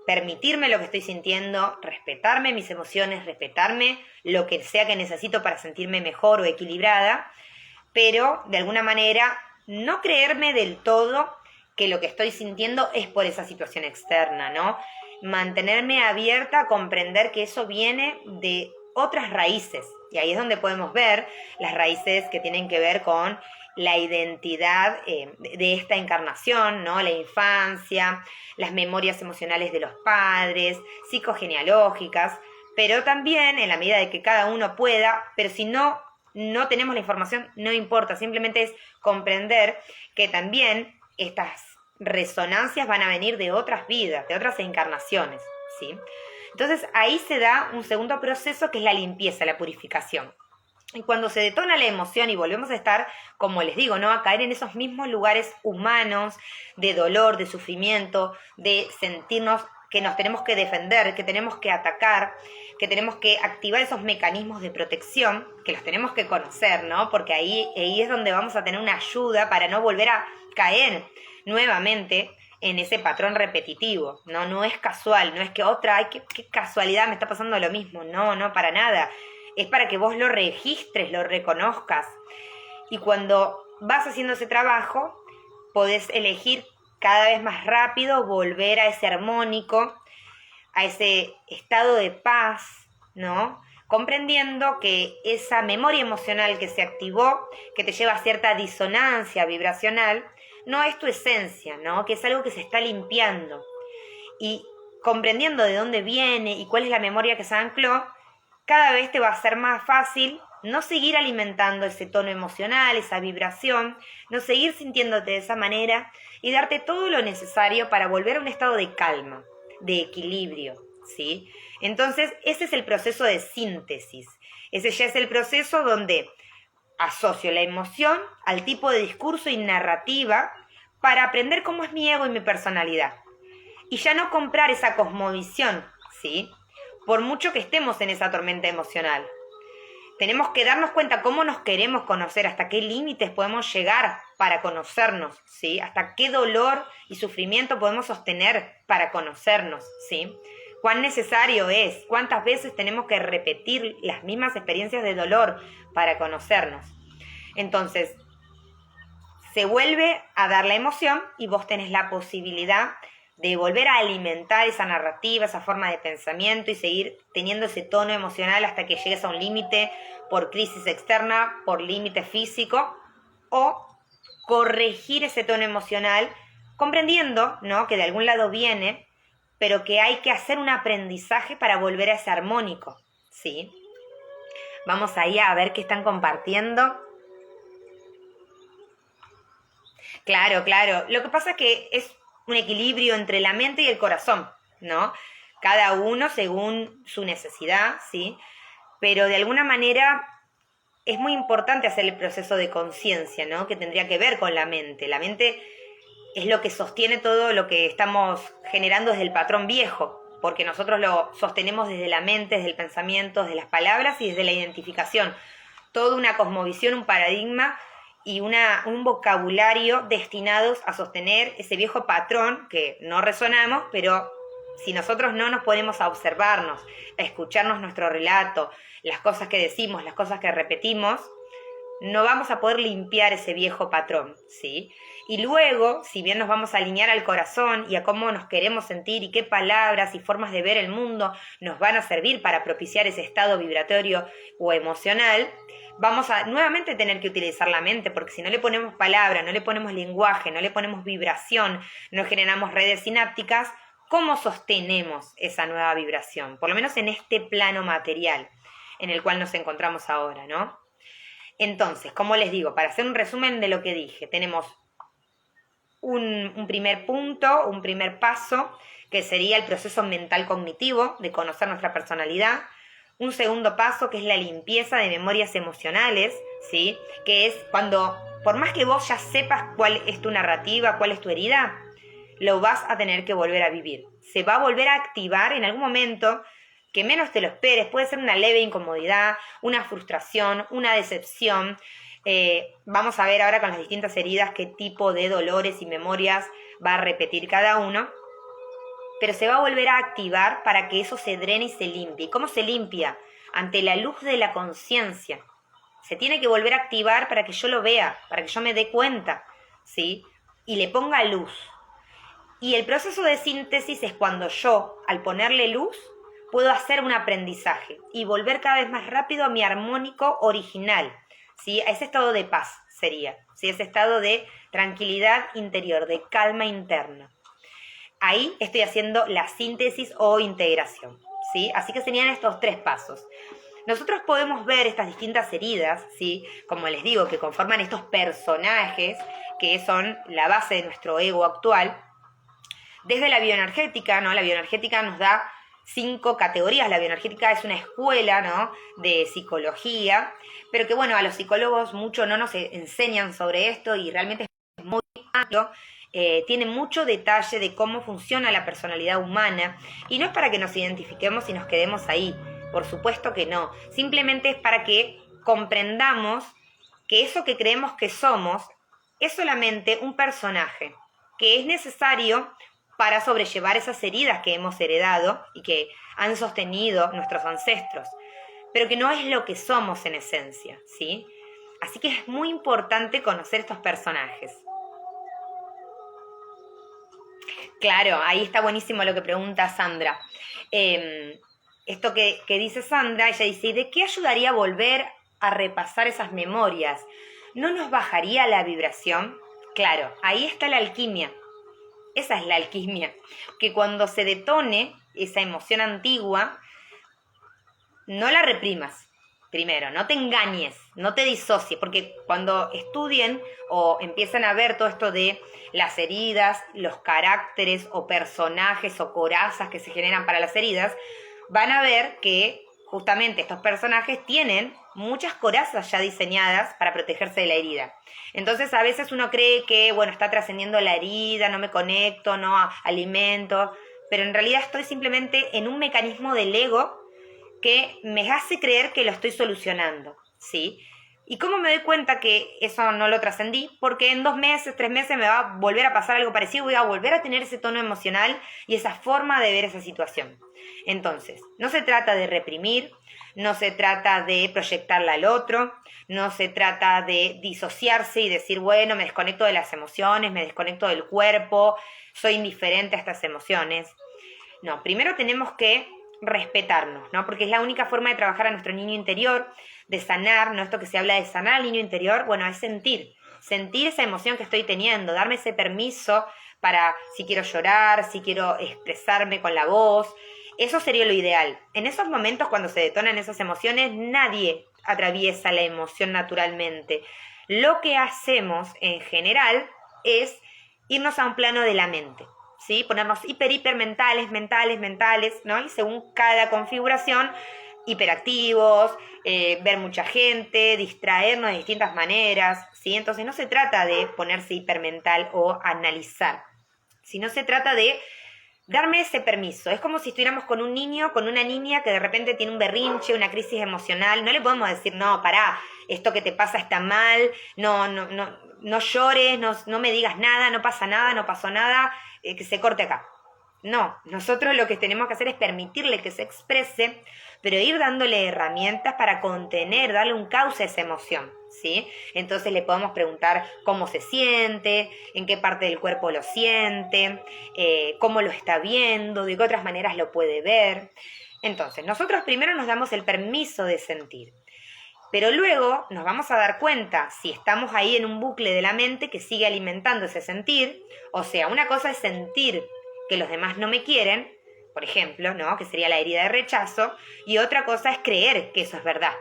permitirme lo que estoy sintiendo, respetarme mis emociones, respetarme lo que sea que necesito para sentirme mejor o equilibrada, pero de alguna manera no creerme del todo que lo que estoy sintiendo es por esa situación externa, ¿no? Mantenerme abierta a comprender que eso viene de otras raíces. Y ahí es donde podemos ver las raíces que tienen que ver con la identidad de esta encarnación, ¿no? La infancia, las memorias emocionales de los padres, psicogenealógicas, pero también en la medida de que cada uno pueda, pero si no tenemos la información, no importa, simplemente es comprender que también estas resonancias van a venir de otras vidas, de otras encarnaciones, ¿sí? Entonces ahí se da un segundo proceso que es la limpieza, la purificación. Y cuando se detona la emoción y volvemos a estar, como les digo, ¿no? A caer en esos mismos lugares humanos de dolor, de sufrimiento, de sentirnos que nos tenemos que defender, que tenemos que atacar, que tenemos que activar esos mecanismos de protección, que los tenemos que conocer, ¿no? Porque ahí es donde vamos a tener una ayuda para no volver a caer nuevamente en ese patrón repetitivo, ¿no? No es casual, no es que otra, ay, qué casualidad, me está pasando lo mismo, no, para nada. Es para que vos lo registres, lo reconozcas. Y cuando vas haciendo ese trabajo, podés elegir cada vez más rápido volver a ese armónico, a ese estado de paz, ¿no? Comprendiendo que esa memoria emocional que se activó, que te lleva a cierta disonancia vibracional, no es tu esencia, ¿no? Que es algo que se está limpiando. Y comprendiendo de dónde viene y cuál es la memoria que se ancló, cada vez te va a ser más fácil no seguir alimentando ese tono emocional, esa vibración, no seguir sintiéndote de esa manera y darte todo lo necesario para volver a un estado de calma, de equilibrio, ¿sí? Entonces, ese es el proceso de síntesis. Ese ya es el proceso donde asocio la emoción al tipo de discurso y narrativa para aprender cómo es mi ego y mi personalidad. Y ya no comprar esa cosmovisión, ¿sí? Por mucho que estemos en esa tormenta emocional. Tenemos que darnos cuenta cómo nos queremos conocer, hasta qué límites podemos llegar para conocernos, ¿sí? Hasta qué dolor y sufrimiento podemos sostener para conocernos, ¿sí? Cuán necesario es, cuántas veces tenemos que repetir las mismas experiencias de dolor para conocernos. Entonces, se vuelve a dar la emoción y vos tenés la posibilidad de volver a alimentar esa narrativa, esa forma de pensamiento y seguir teniendo ese tono emocional hasta que llegues a un límite por crisis externa, por límite físico, o corregir ese tono emocional comprendiendo, ¿no?, que de algún lado viene, pero que hay que hacer un aprendizaje para volver a ese armónico, ¿sí? Vamos ahí a ver qué están compartiendo. Claro. Lo que pasa es que es un equilibrio entre la mente y el corazón, ¿no? Cada uno según su necesidad, ¿sí? Pero de alguna manera es muy importante hacer el proceso de conciencia, ¿no? Que tendría que ver con la mente. La mente es lo que sostiene todo lo que estamos generando desde el patrón viejo, porque nosotros lo sostenemos desde la mente, desde el pensamiento, desde las palabras y desde la identificación. Toda una cosmovisión, un paradigma y un vocabulario destinados a sostener ese viejo patrón que no resonamos, pero si nosotros no nos ponemos a observarnos, a escucharnos nuestro relato, las cosas que decimos, las cosas que repetimos, no vamos a poder limpiar ese viejo patrón, ¿sí? Y luego, si bien nos vamos a alinear al corazón y a cómo nos queremos sentir y qué palabras y formas de ver el mundo nos van a servir para propiciar ese estado vibratorio o emocional, vamos a nuevamente tener que utilizar la mente, porque si no le ponemos palabra, no le ponemos lenguaje, no le ponemos vibración, no generamos redes sinápticas, ¿cómo sostenemos esa nueva vibración? Por lo menos en este plano material en el cual nos encontramos ahora, ¿no? Entonces, como les digo, para hacer un resumen de lo que dije, tenemos un primer punto, un primer paso, que sería el proceso mental cognitivo de conocer nuestra personalidad. Un segundo paso que es la limpieza de memorias emocionales, ¿sí? Que es cuando, por más que vos ya sepas cuál es tu narrativa, cuál es tu herida, lo vas a tener que volver a vivir. Se va a volver a activar en algún momento que menos te lo esperes. Puede ser una leve incomodidad, una frustración, una decepción. Vamos a ver ahora con las distintas heridas qué tipo de dolores y memorias va a repetir cada uno. Pero se va a volver a activar para que eso se drene y se limpie. ¿Y cómo se limpia? Ante la luz de la conciencia. Se tiene que volver a activar para que yo lo vea, para que yo me dé cuenta, ¿sí? Y le ponga luz. Y el proceso de síntesis es cuando yo, al ponerle luz, puedo hacer un aprendizaje y volver cada vez más rápido a mi armónico original, ¿sí? A ese estado de paz sería, ¿sí? Ese estado de tranquilidad interior, de calma interna. Ahí estoy haciendo la síntesis o integración, ¿sí? Así que serían estos 3 pasos. Nosotros podemos ver estas distintas heridas, ¿sí? Como les digo, que conforman estos personajes que son la base de nuestro ego actual, desde la bioenergética, ¿no? La bioenergética nos da 5 categorías. La bioenergética es una escuela, ¿no? De psicología, pero que bueno, a los psicólogos mucho no nos enseñan sobre esto y realmente es muy amplio. Tiene mucho detalle de cómo funciona la personalidad humana y no es para que nos identifiquemos y nos quedemos ahí, por supuesto que no, simplemente es para que comprendamos que eso que creemos que somos es solamente un personaje que es necesario para sobrellevar esas heridas que hemos heredado y que han sostenido nuestros ancestros, pero que no es lo que somos en esencia, ¿sí? Así que es muy importante conocer estos personajes. Claro, ahí está buenísimo lo que pregunta Sandra. Esto que dice Sandra, ella dice, ¿y de qué ayudaría volver a repasar esas memorias? ¿No nos bajaría la vibración? Claro, ahí está la alquimia. Esa es la alquimia, que cuando se detone esa emoción antigua, no la reprimas. Primero, no te engañes, no te disocies, porque cuando estudien o empiezan a ver todo esto de las heridas, los caracteres o personajes o corazas que se generan para las heridas, van a ver que justamente estos personajes tienen muchas corazas ya diseñadas para protegerse de la herida. Entonces a veces uno cree que, bueno, está trascendiendo la herida, no me conecto, no alimento, pero en realidad estoy simplemente en un mecanismo del ego que me hace creer que lo estoy solucionando, ¿sí? ¿Y cómo me doy cuenta que eso no lo trascendí? Porque en 2 meses, 3 meses me va a volver a pasar algo parecido, voy a volver a tener ese tono emocional y esa forma de ver esa situación. Entonces, no se trata de reprimir, no se trata de proyectarla al otro, no se trata de disociarse y decir, bueno, me desconecto de las emociones, me desconecto del cuerpo, soy indiferente a estas emociones. No, primero tenemos que respetarnos, ¿no? Porque es la única forma de trabajar a nuestro niño interior, de sanar, ¿no? Esto que se habla de sanar al niño interior, bueno, es sentir esa emoción que estoy teniendo, darme ese permiso para si quiero llorar, si quiero expresarme con la voz, eso sería lo ideal. En esos momentos cuando se detonan esas emociones, nadie atraviesa la emoción naturalmente. Lo que hacemos en general es irnos a un plano de la mente, ¿sí? Ponernos hipermentales, mentales, ¿no? Y según cada configuración, hiperactivos, ver mucha gente, distraernos de distintas maneras, ¿sí? Entonces no se trata de ponerse hipermental o analizar, sino se trata de darme ese permiso. Es como si estuviéramos con un niño, con una niña que de repente tiene un berrinche, una crisis emocional. No le podemos decir, no, pará, esto que te pasa está mal, no llores, no me digas nada, no pasa nada, no pasó nada, que se corte acá. No, nosotros lo que tenemos que hacer es permitirle que se exprese, pero ir dándole herramientas para contener, darle un cauce a esa emoción, ¿sí? Entonces le podemos preguntar cómo se siente, en qué parte del cuerpo lo siente, cómo lo está viendo, de qué otras maneras lo puede ver. Entonces, nosotros primero nos damos el permiso de sentir, pero luego nos vamos a dar cuenta si estamos ahí en un bucle de la mente que sigue alimentando ese sentir. O sea, una cosa es sentir que los demás no me quieren, por ejemplo, ¿no? Que sería la herida de rechazo, y otra cosa es creer que eso es verdad.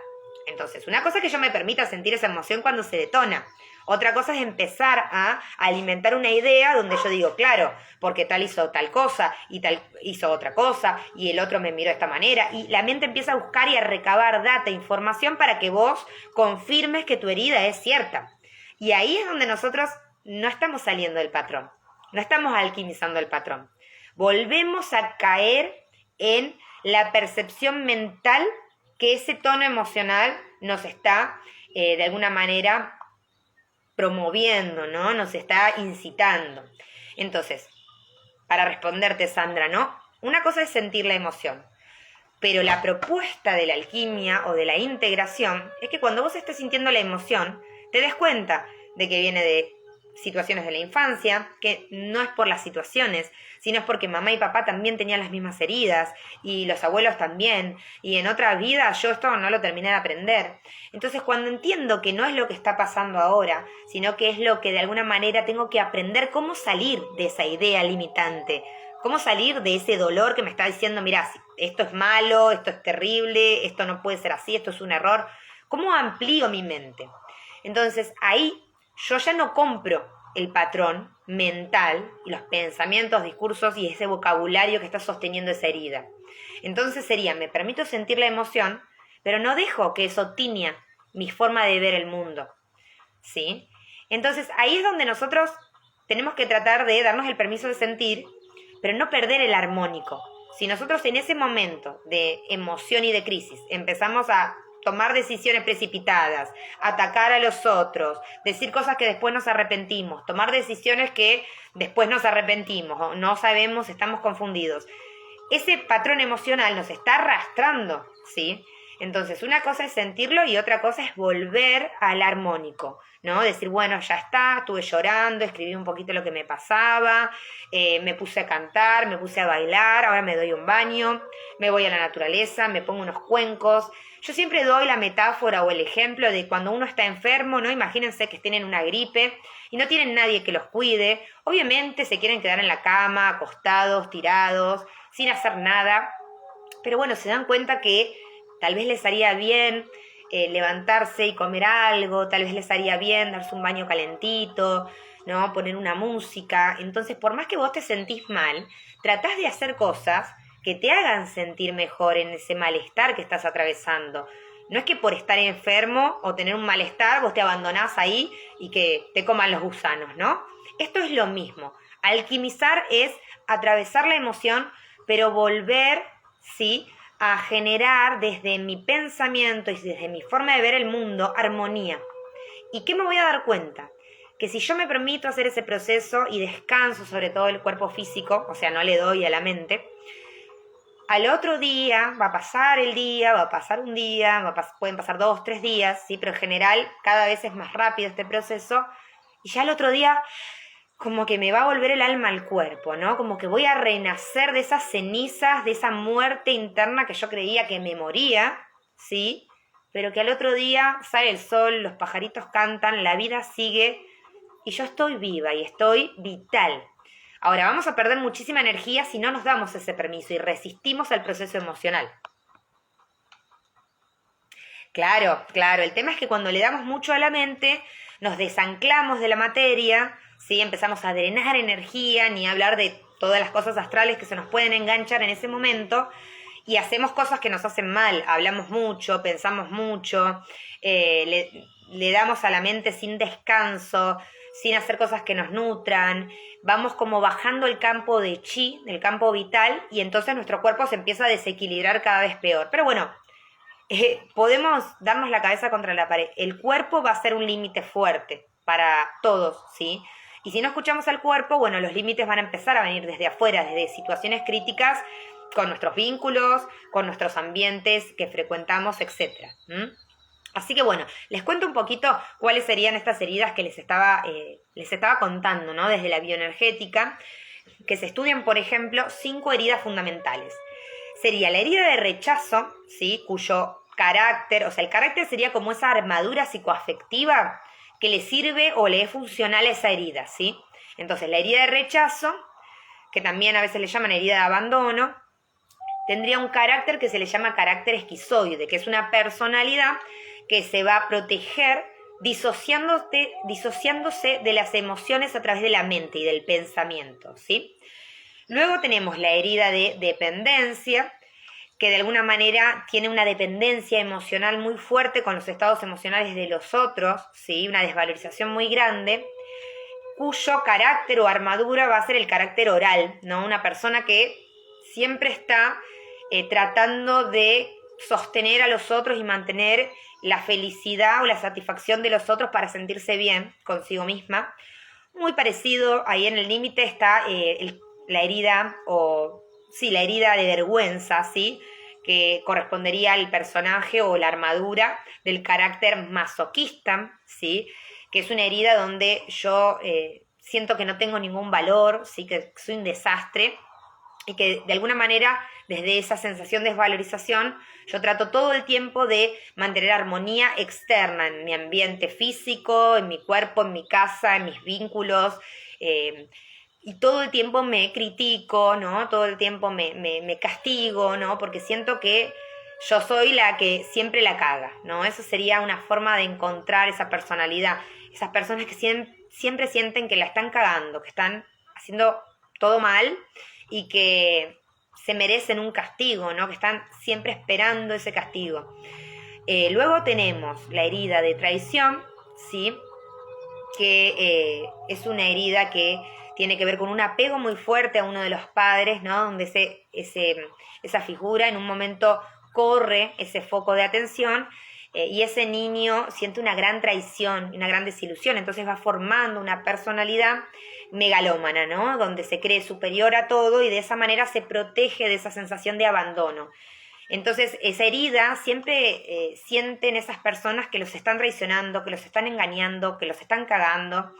Entonces, una cosa es que yo me permita sentir esa emoción cuando se detona, Otra cosa es empezar a alimentar una idea donde yo digo, claro, porque tal hizo tal cosa y tal hizo otra cosa y el otro me miró de esta manera. Y la mente empieza a buscar y a recabar data, información para que vos confirmes que tu herida es cierta. Y ahí es donde nosotros no estamos saliendo del patrón, no estamos alquimizando el patrón. Volvemos a caer en la percepción mental que ese tono emocional nos está, de alguna manera, promoviendo, ¿no? Nos está incitando. Entonces, para responderte, Sandra, ¿no? Una cosa es sentir la emoción, pero la propuesta de la alquimia o de la integración es que cuando vos estés sintiendo la emoción, te des cuenta de que viene de situaciones de la infancia, que no es por las situaciones, sino es porque mamá y papá también tenían las mismas heridas, y los abuelos también, y en otra vida yo esto no lo terminé de aprender. Entonces, cuando entiendo que no es lo que está pasando ahora, sino que es lo que de alguna manera tengo que aprender cómo salir de esa idea limitante, cómo salir de ese dolor que me está diciendo, mira, esto es malo, esto es terrible, esto no puede ser así, esto es un error, ¿cómo amplío mi mente? Entonces, ahí yo ya no compro el patrón mental y los pensamientos, discursos y ese vocabulario que está sosteniendo esa herida. Entonces sería, me permito sentir la emoción, pero no dejo que eso tiña mi forma de ver el mundo, ¿sí? Entonces ahí es donde nosotros tenemos que tratar de darnos el permiso de sentir, pero no perder el armónico. Si nosotros en ese momento de emoción y de crisis empezamos a tomar decisiones precipitadas, atacar a los otros, decir cosas que después nos arrepentimos, tomar decisiones que después nos arrepentimos o no sabemos, estamos confundidos. Ese patrón emocional nos está arrastrando, ¿sí? Entonces, una cosa es sentirlo y otra cosa es volver al armónico, ¿no? Decir, bueno, ya está, estuve llorando, escribí un poquito lo que me pasaba, me puse a cantar, me puse a bailar, ahora me doy un baño, me voy a la naturaleza, me pongo unos cuencos. Yo siempre doy la metáfora o el ejemplo de cuando uno está enfermo, ¿no? Imagínense que tienen una gripe y no tienen nadie que los cuide. Obviamente se quieren quedar en la cama, acostados, tirados, sin hacer nada. Pero bueno, se dan cuenta que tal vez les haría bien levantarse y comer algo, tal vez les haría bien darse un baño calentito, ¿no? Poner una música. Entonces, por más que vos te sentís mal, tratás de hacer cosas que te hagan sentir mejor en ese malestar que estás atravesando. No es que por estar enfermo o tener un malestar vos te abandonás ahí y que te coman los gusanos, ¿no? Esto es lo mismo. Alquimizar es atravesar la emoción, pero volver, ¿sí?, a generar desde mi pensamiento y desde mi forma de ver el mundo armonía. ¿Y qué me voy a dar cuenta? Que si yo me permito hacer ese proceso y descanso sobre todo el cuerpo físico, o sea, no le doy a la mente, al otro día va a pasar el día, va a pasar un día, pueden pasar 2, 3 días, ¿sí? Pero en general cada vez es más rápido este proceso, y ya el otro día como que me va a volver el alma al cuerpo, ¿no? Como que voy a renacer de esas cenizas, de esa muerte interna que yo creía que me moría, ¿sí? Pero que al otro día sale el sol, los pajaritos cantan, la vida sigue y yo estoy viva y estoy vital. Ahora, vamos a perder muchísima energía si no nos damos ese permiso y resistimos al proceso emocional. Claro, el tema es que cuando le damos mucho a la mente, nos desanclamos de la materia, ¿sí? Empezamos a drenar energía, ni hablar de todas las cosas astrales que se nos pueden enganchar en ese momento, y hacemos cosas que nos hacen mal, hablamos mucho, pensamos mucho, le damos a la mente sin descanso, sin hacer cosas que nos nutran, vamos como bajando el campo de chi, del campo vital, y entonces nuestro cuerpo se empieza a desequilibrar cada vez peor. Pero bueno, podemos darnos la cabeza contra la pared. El cuerpo va a ser un límite fuerte para todos, ¿sí? Y si no escuchamos al cuerpo, bueno, los límites van a empezar a venir desde afuera, desde situaciones críticas, con nuestros vínculos, con nuestros ambientes que frecuentamos, etc. Así que bueno, les cuento un poquito cuáles serían estas heridas que les estaba contando, ¿no? Desde la bioenergética, que se estudian, por ejemplo, 5 heridas fundamentales. Sería la herida de rechazo, ¿sí? Cuyo carácter, o sea, el carácter sería como esa armadura psicoafectiva que le sirve o le es funcional a esa herida, ¿sí? Entonces, la herida de rechazo, que también a veces le llaman herida de abandono, tendría un carácter que se le llama carácter esquizoide, que es una personalidad que se va a proteger disociándose de las emociones a través de la mente y del pensamiento, ¿sí? Luego tenemos la herida de dependencia, que de alguna manera tiene una dependencia emocional muy fuerte con los estados emocionales de los otros, ¿sí? Una desvalorización muy grande, cuyo carácter o armadura va a ser el carácter oral, ¿no? Una persona que siempre está tratando de sostener a los otros y mantener la felicidad o la satisfacción de los otros para sentirse bien consigo misma. Muy parecido, ahí en el límite está la herida, la herida de vergüenza, ¿sí? Que correspondería al personaje o la armadura del carácter masoquista, ¿sí? Que es una herida donde yo siento que no tengo ningún valor, ¿sí? Que soy un desastre, y que de alguna manera desde esa sensación de desvalorización yo trato todo el tiempo de mantener armonía externa en mi ambiente físico, en mi cuerpo, en mi casa, en mis vínculos, y todo el tiempo me critico, ¿no? Todo el tiempo me castigo, ¿no? Porque siento que yo soy la que siempre la caga, ¿no? Eso sería una forma de encontrar esa personalidad, esas personas que siempre sienten que la están cagando, que están haciendo todo mal y que se merecen un castigo, ¿no? Que están siempre esperando ese castigo. Luego tenemos la herida de traición, ¿sí? Que es una herida que tiene que ver con un apego muy fuerte a uno de los padres, ¿no? Donde esa figura en un momento corre ese foco de atención y ese niño siente una gran traición, una gran desilusión, entonces va formando una personalidad megalómana, ¿no? Donde se cree superior a todo y de esa manera se protege de esa sensación de abandono. Entonces, esa herida siempre sienten esas personas que los están traicionando, que los están engañando, que los están cagando.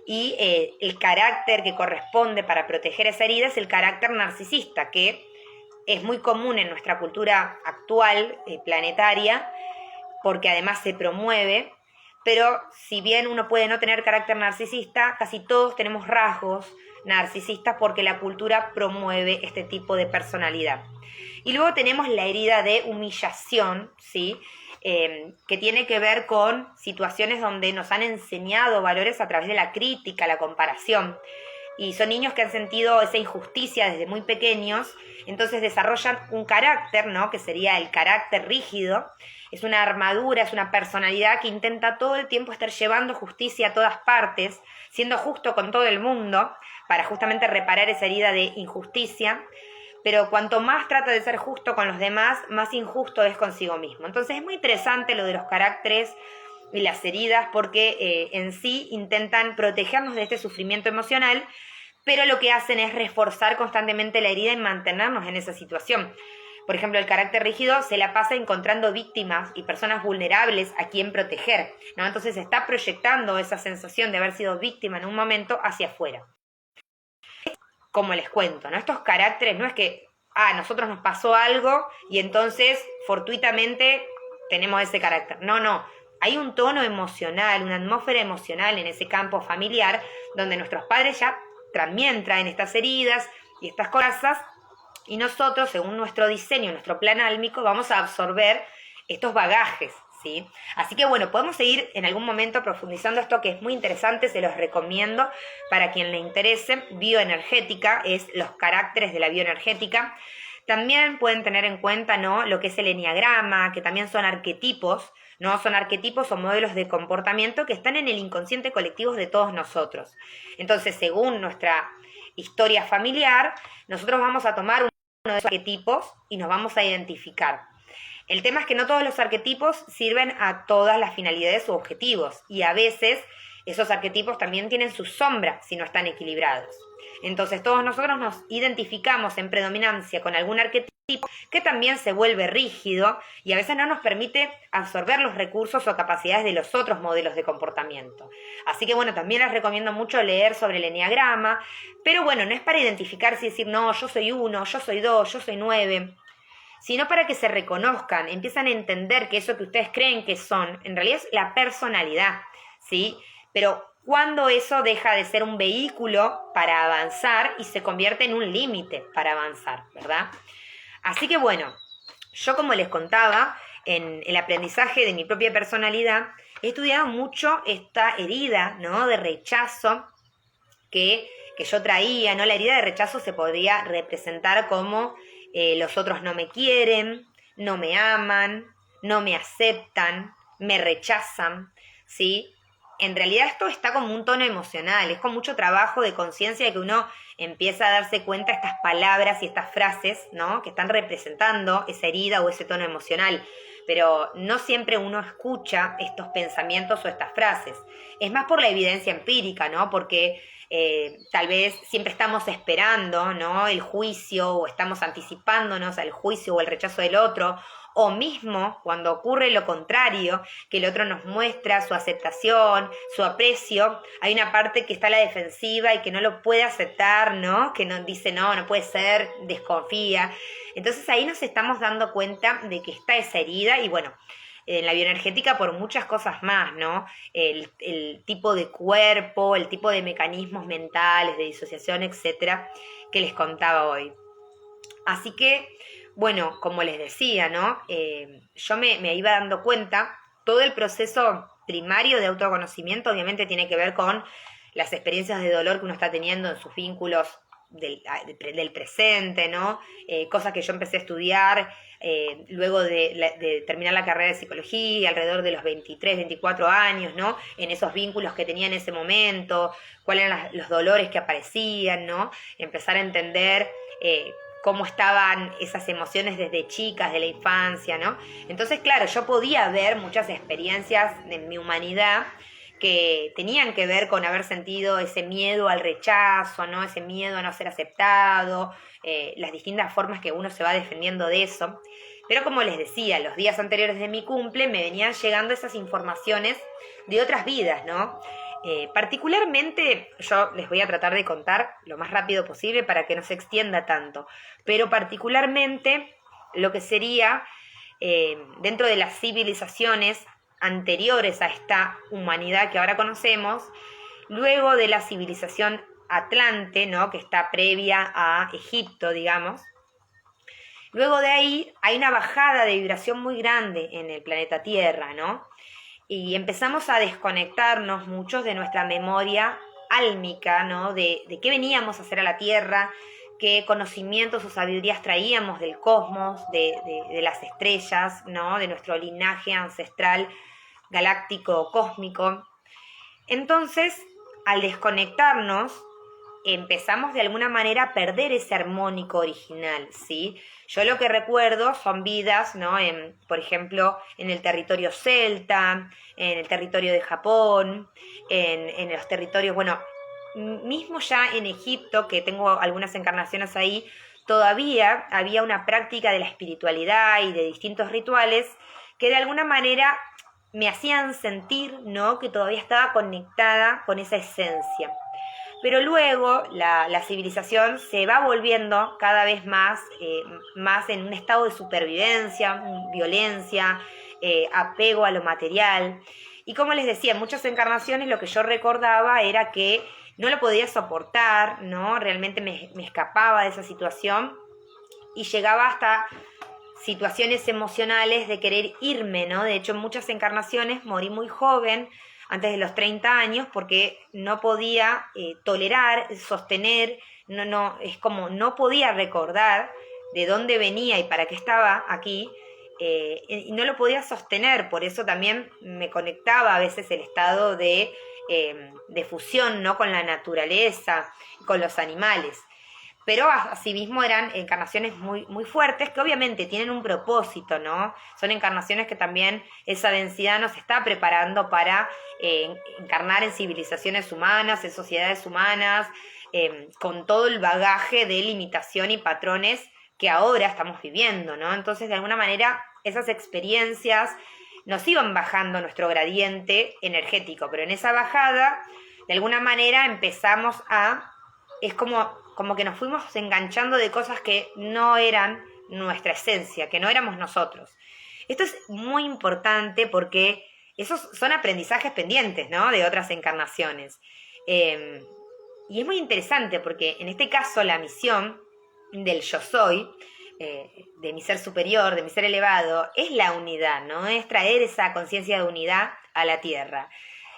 Y el carácter que corresponde para proteger esa herida es el carácter narcisista, que es muy común en nuestra cultura actual, planetaria, porque además se promueve. Pero si bien uno puede no tener carácter narcisista, casi todos tenemos rasgos narcisistas porque la cultura promueve este tipo de personalidad. Y luego tenemos la herida de humillación, ¿sí? Que tiene que ver con situaciones donde nos han enseñado valores a través de la crítica, la comparación. Y son niños que han sentido esa injusticia desde muy pequeños, entonces desarrollan un carácter, ¿no? Que sería el carácter rígido. Es una armadura, es una personalidad que intenta todo el tiempo estar llevando justicia a todas partes, siendo justo con todo el mundo, para justamente reparar esa herida de injusticia. Pero cuanto más trata de ser justo con los demás, más injusto es consigo mismo. Entonces es muy interesante lo de los caracteres y las heridas, porque en sí intentan protegernos de este sufrimiento emocional, pero lo que hacen es reforzar constantemente la herida y mantenernos en esa situación. Por ejemplo, el carácter rígido se la pasa encontrando víctimas y personas vulnerables a quien proteger, ¿no? Entonces está proyectando esa sensación de haber sido víctima en un momento hacia afuera. Como les cuento, ¿no? Estos caracteres no es que a nosotros nos pasó algo y entonces fortuitamente tenemos ese carácter. No. Hay un tono emocional, una atmósfera emocional en ese campo familiar donde nuestros padres ya también traen estas heridas y estas cosas, y nosotros, según nuestro diseño, nuestro plan álmico, vamos a absorber estos bagajes, ¿sí? Así que bueno, podemos seguir en algún momento profundizando esto, que es muy interesante, se los recomiendo para quien le interese. Bioenergética es los caracteres de la bioenergética. También pueden tener en cuenta, ¿no?, lo que es el eneagrama, que también son arquetipos, ¿no? Son arquetipos o modelos de comportamiento que están en el inconsciente colectivo de todos nosotros. Entonces, según nuestra historia familiar, nosotros vamos a tomar uno de esos arquetipos y nos vamos a identificar. El tema es que no todos los arquetipos sirven a todas las finalidades u objetivos, y a veces esos arquetipos también tienen su sombra si no están equilibrados. Entonces todos nosotros nos identificamos en predominancia con algún arquetipo que también se vuelve rígido y a veces no nos permite absorber los recursos o capacidades de los otros modelos de comportamiento. Así que bueno, también les recomiendo mucho leer sobre el eneagrama, pero bueno, no es para identificarse y decir, no, yo soy 1, yo soy 2, yo soy 9, sino para que se reconozcan, empiezan a entender que eso que ustedes creen que son, en realidad es la personalidad, ¿sí? Pero cuando eso deja de ser un vehículo para avanzar y se convierte en un límite para avanzar, ¿verdad? Así que bueno, yo como les contaba, en el aprendizaje de mi propia personalidad, he estudiado mucho esta herida, ¿no? De rechazo que yo traía, ¿no? La herida de rechazo se podría representar como los otros no me quieren, no me aman, no me aceptan, me rechazan, ¿sí? En realidad esto está como un tono emocional, es con mucho trabajo de conciencia de que uno empieza a darse cuenta de estas palabras y estas frases, ¿no? Que están representando esa herida o ese tono emocional. Pero no siempre uno escucha estos pensamientos o estas frases. Es más por la evidencia empírica, ¿no? Porque tal vez siempre estamos esperando, ¿no? El juicio o estamos anticipándonos al juicio o el rechazo del otro, o mismo cuando ocurre lo contrario, que el otro nos muestra su aceptación, su aprecio, hay una parte que está a la defensiva y que no lo puede aceptar, ¿no? Que nos dice no puede ser, desconfía. Entonces ahí nos estamos dando cuenta de que está esa herida y bueno, en la bioenergética por muchas cosas más, ¿no? El tipo de cuerpo, el tipo de mecanismos mentales, de disociación, etcétera, que les contaba hoy. Así que, bueno, como les decía, ¿no? Yo me iba dando cuenta, todo el proceso primario de autoconocimiento obviamente tiene que ver con las experiencias de dolor que uno está teniendo en sus vínculos del presente, ¿no? Cosas que yo empecé a estudiar luego de terminar la carrera de psicología, alrededor de los 23, 24 años, ¿no? En esos vínculos que tenía en ese momento, cuáles eran los dolores que aparecían, ¿no? Empezar a entender cómo estaban esas emociones desde chicas, de la infancia, ¿no? Entonces, claro, yo podía ver muchas experiencias en mi humanidad que tenían que ver con haber sentido ese miedo al rechazo, ¿no? Ese miedo a no ser aceptado, las distintas formas que uno se va defendiendo de eso. Pero como les decía, los días anteriores de mi cumple me venían llegando esas informaciones de otras vidas, ¿no? Particularmente, yo les voy a tratar de contar lo más rápido posible para que no se extienda tanto, pero particularmente lo que sería dentro de las civilizaciones anteriores a esta humanidad que ahora conocemos, luego de la civilización Atlante, ¿no? Que está previa a Egipto, digamos. Luego de ahí hay una bajada de vibración muy grande en el planeta Tierra, ¿no? Y empezamos a desconectarnos muchos de nuestra memoria álmica, ¿no? De qué veníamos a hacer a la Tierra, qué conocimientos o sabidurías traíamos del cosmos, de las estrellas, ¿no? De nuestro linaje ancestral galáctico, cósmico. Entonces, al desconectarnos, empezamos de alguna manera a perder ese armónico original, ¿sí? Yo lo que recuerdo son vidas, ¿no? Por ejemplo, en el territorio celta, en el territorio de Japón, en los territorios, bueno, mismo ya en Egipto, que tengo algunas encarnaciones ahí, todavía había una práctica de la espiritualidad y de distintos rituales que de alguna manera me hacían sentir, ¿no? Que todavía estaba conectada con esa esencia. Pero luego la civilización se va volviendo cada vez más en un estado de supervivencia, violencia, apego a lo material. Y como les decía, en muchas encarnaciones lo que yo recordaba era que no lo podía soportar, ¿no? Realmente me escapaba de esa situación y llegaba hasta situaciones emocionales de querer irme, ¿no? De hecho, en muchas encarnaciones morí muy joven, antes de los 30 años, porque no podía tolerar, sostener, es como no podía recordar de dónde venía y para qué estaba aquí, y no lo podía sostener, por eso también me conectaba a veces el estado de fusión, ¿no? Con la naturaleza, con los animales. Pero asimismo eran encarnaciones muy, muy fuertes que obviamente tienen un propósito, ¿no? Son encarnaciones que también esa densidad nos está preparando para encarnar en civilizaciones humanas, en sociedades humanas, con todo el bagaje de limitación y patrones que ahora estamos viviendo, ¿no? Entonces, de alguna manera, esas experiencias nos iban bajando nuestro gradiente energético, pero en esa bajada, de alguna manera, empezamos es como que nos fuimos enganchando de cosas que no eran nuestra esencia, que no éramos nosotros. Esto es muy importante porque esos son aprendizajes pendientes, ¿no? De otras encarnaciones. Y es muy interesante porque en este caso la misión del yo soy de mi ser superior, de mi ser elevado, es la unidad, ¿no? Es traer esa conciencia de unidad a la Tierra.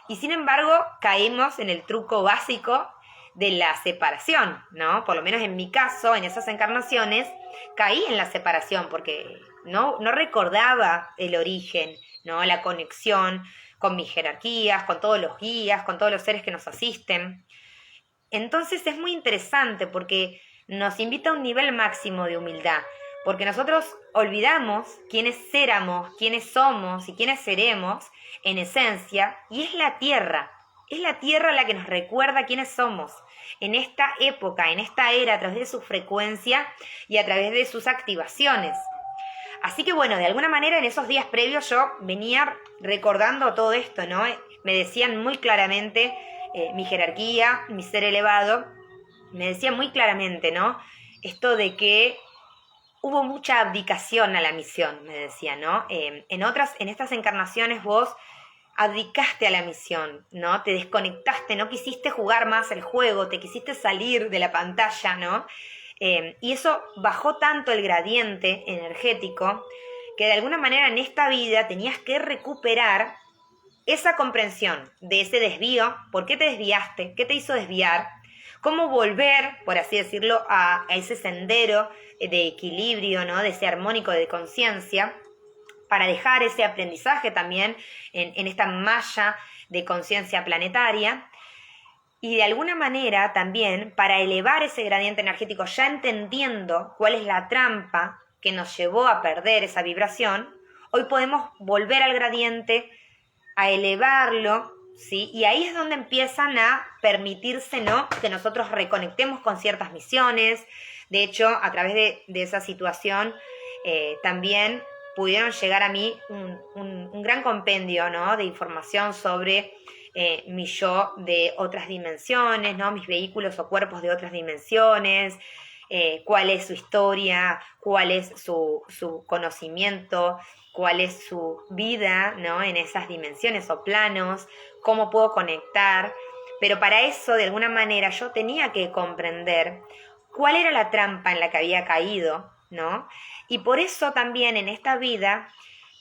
Y sin embargo, caímos en el truco básico de la separación, ¿no? Por lo menos en mi caso, en esas encarnaciones, caí en la separación porque no recordaba el origen, ¿no? La conexión con mis jerarquías, con todos los guías, con todos los seres que nos asisten. Entonces es muy interesante porque nos invita a un nivel máximo de humildad, porque nosotros olvidamos quiénes éramos, quiénes somos y quiénes seremos en esencia, y es la Tierra la que nos recuerda quiénes somos en esta época, en esta era, a través de su frecuencia y a través de sus activaciones. Así que bueno, de alguna manera en esos días previos yo venía recordando todo esto, ¿no? Me decían muy claramente mi jerarquía, mi ser elevado, me decían muy claramente, ¿no? Esto de que hubo mucha abdicación a la misión, me decían, ¿no? En estas encarnaciones vos abdicaste a la misión, ¿no? Te desconectaste, no quisiste jugar más el juego, te quisiste salir de la pantalla, ¿no? Y eso bajó tanto el gradiente energético que de alguna manera en esta vida tenías que recuperar esa comprensión de ese desvío, por qué te desviaste, qué te hizo desviar, cómo volver, por así decirlo, a ese sendero de equilibrio, ¿no? De ese armónico de conciencia, para dejar ese aprendizaje también en esta malla de conciencia planetaria. Y de alguna manera también para elevar ese gradiente energético, ya entendiendo cuál es la trampa que nos llevó a perder esa vibración, hoy podemos volver al gradiente, a elevarlo, ¿sí? Y ahí es donde empiezan a permitirse, ¿no? Que nosotros reconectemos con ciertas misiones. De hecho, a través de esa situación también pudieron llegar a mí un gran compendio, ¿no? De información sobre mi yo de otras dimensiones, ¿no? Mis vehículos o cuerpos de otras dimensiones, cuál es su historia, cuál es su conocimiento, cuál es su vida, ¿no? En esas dimensiones o planos, cómo puedo conectar. Pero para eso, de alguna manera, yo tenía que comprender cuál era la trampa en la que había caído, ¿no? Y por eso también en esta vida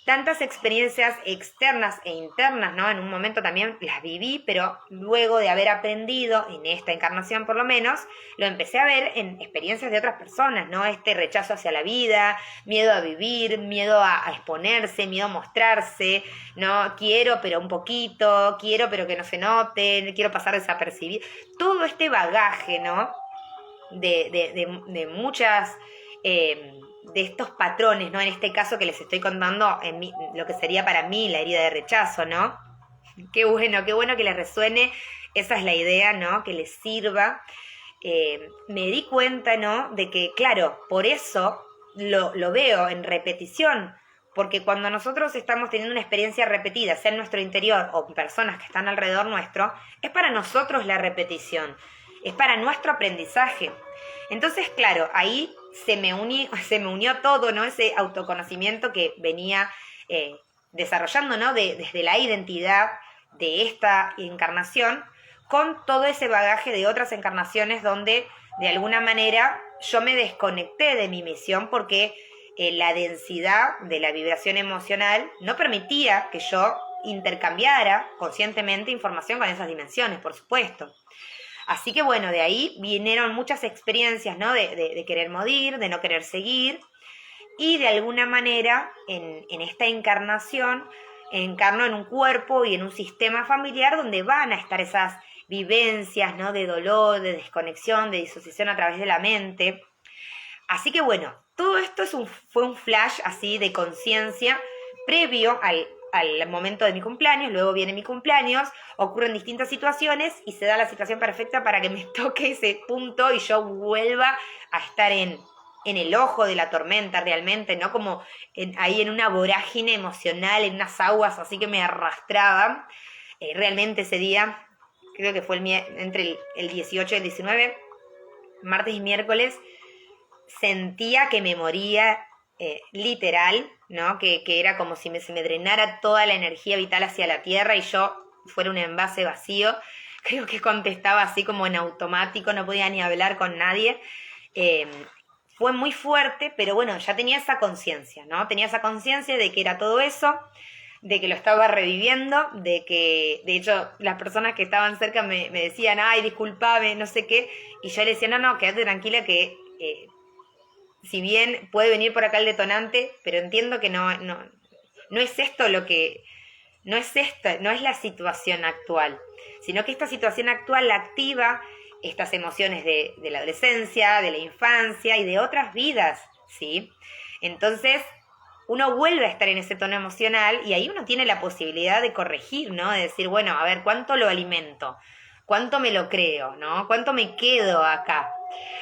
tantas experiencias externas e internas, ¿no? En un momento también las viví, pero luego de haber aprendido, en esta encarnación por lo menos, lo empecé a ver en experiencias de otras personas, ¿no? Este rechazo hacia la vida, miedo a vivir, miedo a exponerse, miedo a mostrarse, ¿no? Quiero, pero un poquito, quiero, pero que no se note, quiero pasar desapercibido. Todo este bagaje, ¿no? De muchas... de estos patrones, ¿no? En este caso que les estoy contando, lo que sería para mí la herida de rechazo, ¿no? Qué bueno que les resuene, esa es la idea, ¿no? Que les sirva. Me di cuenta, ¿no? De que, claro, por eso lo veo en repetición, porque cuando nosotros estamos teniendo una experiencia repetida, sea en nuestro interior o personas que están alrededor nuestro, es para nosotros la repetición, es para nuestro aprendizaje. Entonces, claro, ahí se me unió todo, ¿no? Ese autoconocimiento que venía desarrollando, ¿no? Desde la identidad de esta encarnación, con todo ese bagaje de otras encarnaciones donde, de alguna manera, yo me desconecté de mi misión porque la densidad de la vibración emocional no permitía que yo intercambiara conscientemente información con esas dimensiones, por supuesto. Así que bueno, de ahí vinieron muchas experiencias, ¿no? De querer morir, de no querer seguir, y de alguna manera en esta encarnación encarno en un cuerpo y en un sistema familiar donde van a estar esas vivencias, ¿no? De dolor, de desconexión, de disociación a través de la mente. Así que bueno, todo esto fue un flash así de conciencia previo al momento de mi cumpleaños. Luego viene mi cumpleaños, ocurren distintas situaciones y se da la situación perfecta para que me toque ese punto y yo vuelva a estar en el ojo de la tormenta realmente, ¿no? Como ahí en una vorágine emocional, en unas aguas así que me arrastraban. Realmente ese día, creo que fue entre el 18 y el 19, martes y miércoles, sentía que me moría literal, ¿no? Que era como si se me drenara toda la energía vital hacia la tierra y yo fuera un envase vacío. Creo que contestaba así como en automático, no podía ni hablar con nadie. fue muy fuerte, pero bueno, ya tenía esa conciencia, ¿no? Tenía esa conciencia de que era todo eso, de que lo estaba reviviendo, de que, de hecho, las personas que estaban cerca me decían, ay, discúlpame, no sé qué, y yo le decía, no, quédate tranquila que si bien puede venir por acá el detonante, pero entiendo que no es esto lo que, no es la situación actual, sino que esta situación actual la activa estas emociones de la adolescencia, de la infancia y de otras vidas, ¿sí? Entonces, uno vuelve a estar en ese tono emocional y ahí uno tiene la posibilidad de corregir, ¿no? De decir, bueno, a ver, ¿cuánto lo alimento? ¿Cuánto me lo creo, ¿no? ¿Cuánto me quedo acá?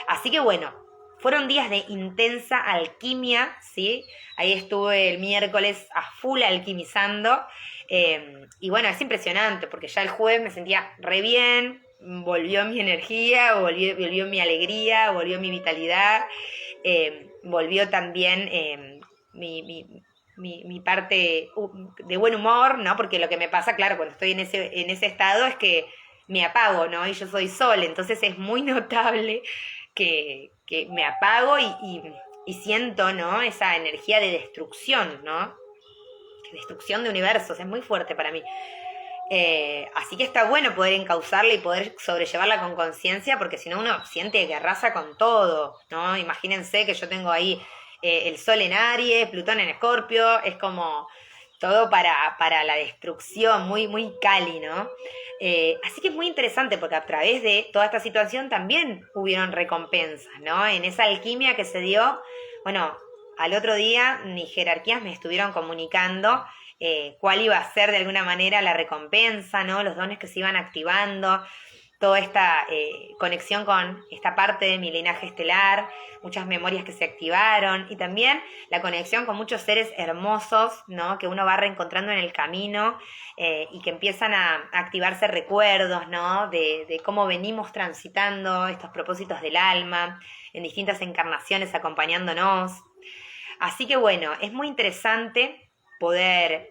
Así que bueno, fueron días de intensa alquimia, ¿sí? Ahí estuve el miércoles a full alquimizando. Y bueno, es impresionante porque ya el jueves me sentía re bien, volvió mi energía, volvió mi alegría, volvió mi vitalidad, volvió también mi parte de buen humor, ¿no? Porque lo que me pasa, claro, cuando estoy en ese estado es que me apago, ¿no? Y yo soy sol, entonces es muy notable que me apago y siento, ¿no? Esa energía de destrucción, ¿no? Destrucción de universos, es muy fuerte para mí. Así que está bueno poder encauzarla y poder sobrellevarla con conciencia, porque si no uno siente que arrasa con todo, ¿no? Imagínense que yo tengo ahí el Sol en Aries, Plutón en Escorpio, es como todo para la destrucción, muy, muy Cali, ¿no? Así que es muy interesante porque a través de toda esta situación también hubieron recompensas, ¿no? En esa alquimia que se dio, bueno, al otro día mis jerarquías me estuvieron comunicando cuál iba a ser de alguna manera la recompensa, ¿no? Los dones que se iban activando, toda esta conexión con esta parte de mi linaje estelar, muchas memorias que se activaron y también la conexión con muchos seres hermosos, ¿no? Que uno va reencontrando en el camino y que empiezan a activarse recuerdos, ¿no? De cómo venimos transitando estos propósitos del alma en distintas encarnaciones acompañándonos. Así que bueno, es muy interesante poder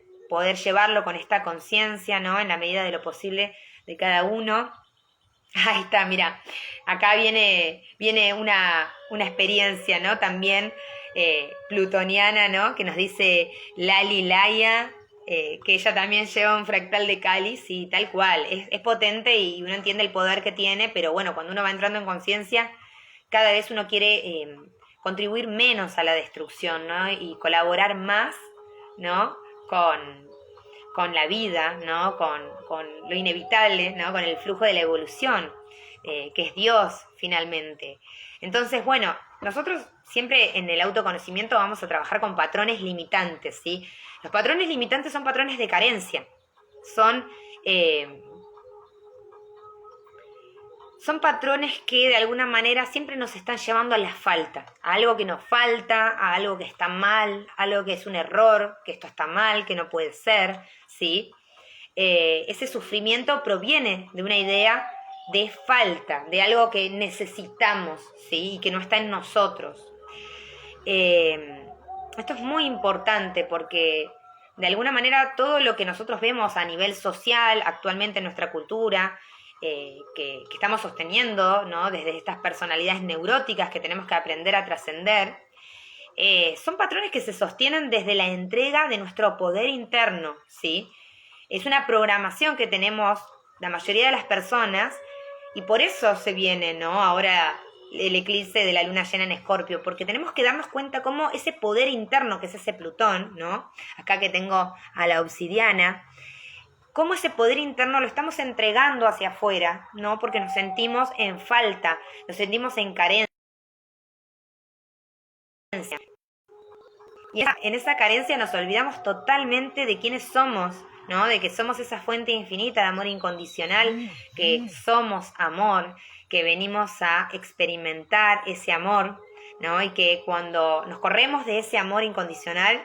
llevarlo con esta conciencia, ¿no? En la medida de lo posible de cada uno. Ahí está, mira, acá viene una experiencia, ¿no? También plutoniana, ¿no? Que nos dice Lali Laia, que ella también lleva un fractal de cáliz y tal cual. Es potente y uno entiende el poder que tiene, pero bueno, cuando uno va entrando en conciencia, cada vez uno quiere contribuir menos a la destrucción, ¿no? Y colaborar más, ¿no? Con la vida, ¿no? Con lo inevitable, ¿no? Con el flujo de la evolución, que es Dios finalmente. Entonces, bueno, nosotros siempre en el autoconocimiento vamos a trabajar con patrones limitantes, ¿sí? Los patrones limitantes son patrones de carencia, son patrones que de alguna manera siempre nos están llevando a la falta, a algo que nos falta, a algo que está mal, a algo que es un error, que esto está mal, que no puede ser, ¿sí? Ese sufrimiento proviene de una idea de falta, de algo que necesitamos, ¿sí? Y que no está en nosotros. Esto es muy importante porque de alguna manera todo lo que nosotros vemos a nivel social actualmente en nuestra cultura, que estamos sosteniendo, ¿no? Desde estas personalidades neuróticas que tenemos que aprender a trascender, son patrones que se sostienen desde la entrega de nuestro poder interno, ¿sí? Es una programación que tenemos la mayoría de las personas y por eso se viene, ¿no? Ahora el eclipse de la luna llena en Escorpio, porque tenemos que darnos cuenta cómo ese poder interno, que es ese Plutón, ¿no? Acá que tengo a la obsidiana, cómo ese poder interno lo estamos entregando hacia afuera, ¿no? Porque nos sentimos en falta, nos sentimos en carencia. Y en esa carencia nos olvidamos totalmente de quiénes somos, ¿no? De que somos esa fuente infinita de amor incondicional, que somos amor, que venimos a experimentar ese amor, ¿no? Y que cuando nos corremos de ese amor incondicional,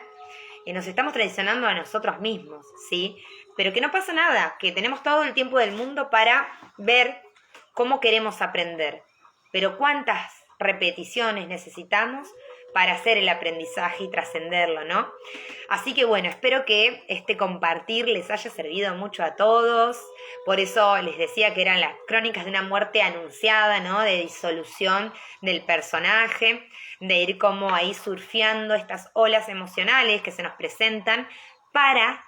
nos estamos traicionando a nosotros mismos, ¿sí? Pero que no pasa nada, que tenemos todo el tiempo del mundo para ver cómo queremos aprender. Pero cuántas repeticiones necesitamos para hacer el aprendizaje y trascenderlo, ¿no? Así que bueno, espero que este compartir les haya servido mucho a todos. Por eso les decía que eran las crónicas de una muerte anunciada, ¿no? De disolución del personaje. de ir como ahí surfeando estas olas emocionales que se nos presentan para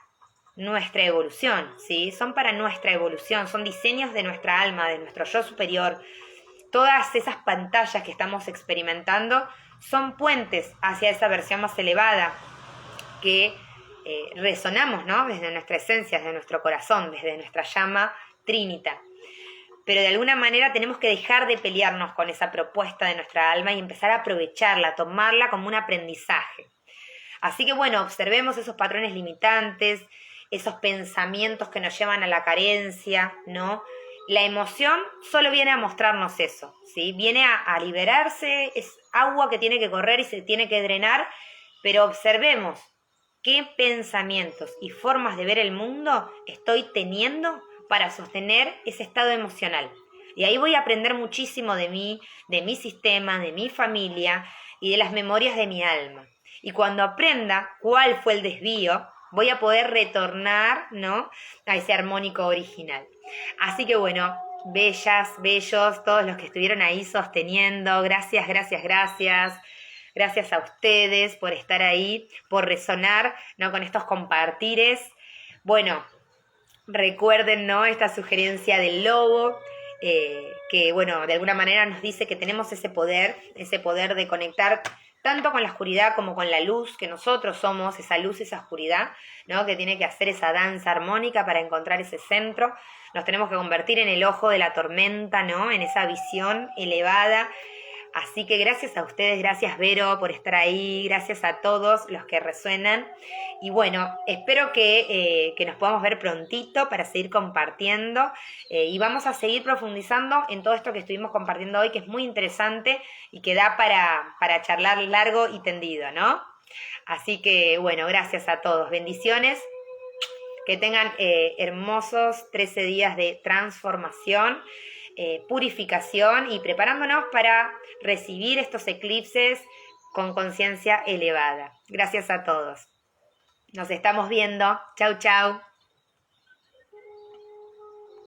nuestra evolución, ¿sí? Son para nuestra evolución, son diseños de nuestra alma, de nuestro yo superior. Todas esas pantallas que estamos experimentando son puentes hacia esa versión más elevada que resonamos, ¿no? Desde nuestra esencia, desde nuestro corazón, desde nuestra llama trinita. Pero de alguna manera tenemos que dejar de pelearnos con esa propuesta de nuestra alma y empezar a aprovecharla, tomarla como un aprendizaje. Así que bueno, observemos esos patrones limitantes, esos pensamientos que nos llevan a la carencia, ¿no? La emoción solo viene a mostrarnos eso, ¿sí? Viene a liberarse, es agua que tiene que correr y se tiene que drenar, pero observemos qué pensamientos y formas de ver el mundo estoy teniendo para sostener ese estado emocional. Y ahí voy a aprender muchísimo de mí, de mi sistema, de mi familia y de las memorias de mi alma. Y cuando aprenda cuál fue el desvío, voy a poder retornar, ¿no?, a ese armónico original. Así que bueno, bellas, bellos, todos los que estuvieron ahí sosteniendo, gracias, gracias, gracias. Gracias a ustedes por estar ahí, por resonar, ¿no?, con estos compartires. Bueno, recuerden, ¿no?, esta sugerencia del lobo, que bueno, de alguna manera nos dice que tenemos ese poder de conectar tanto con la oscuridad como con la luz, que nosotros somos esa luz, esa oscuridad, ¿no?, que tiene que hacer esa danza armónica para encontrar ese centro. Nos tenemos que convertir en el ojo de la tormenta, ¿no?, en esa visión elevada. Así que gracias a ustedes, gracias Vero por estar ahí, gracias a todos los que resuenan. Y bueno, espero que nos podamos ver prontito para seguir compartiendo y vamos a seguir profundizando en todo esto que estuvimos compartiendo hoy, que es muy interesante y que da para charlar largo y tendido, ¿no? Así que bueno, gracias a todos, bendiciones, que tengan hermosos 13 días de transformación, purificación y preparándonos para recibir estos eclipses con conciencia elevada. Gracias a todos. Nos estamos viendo. Chau, chau.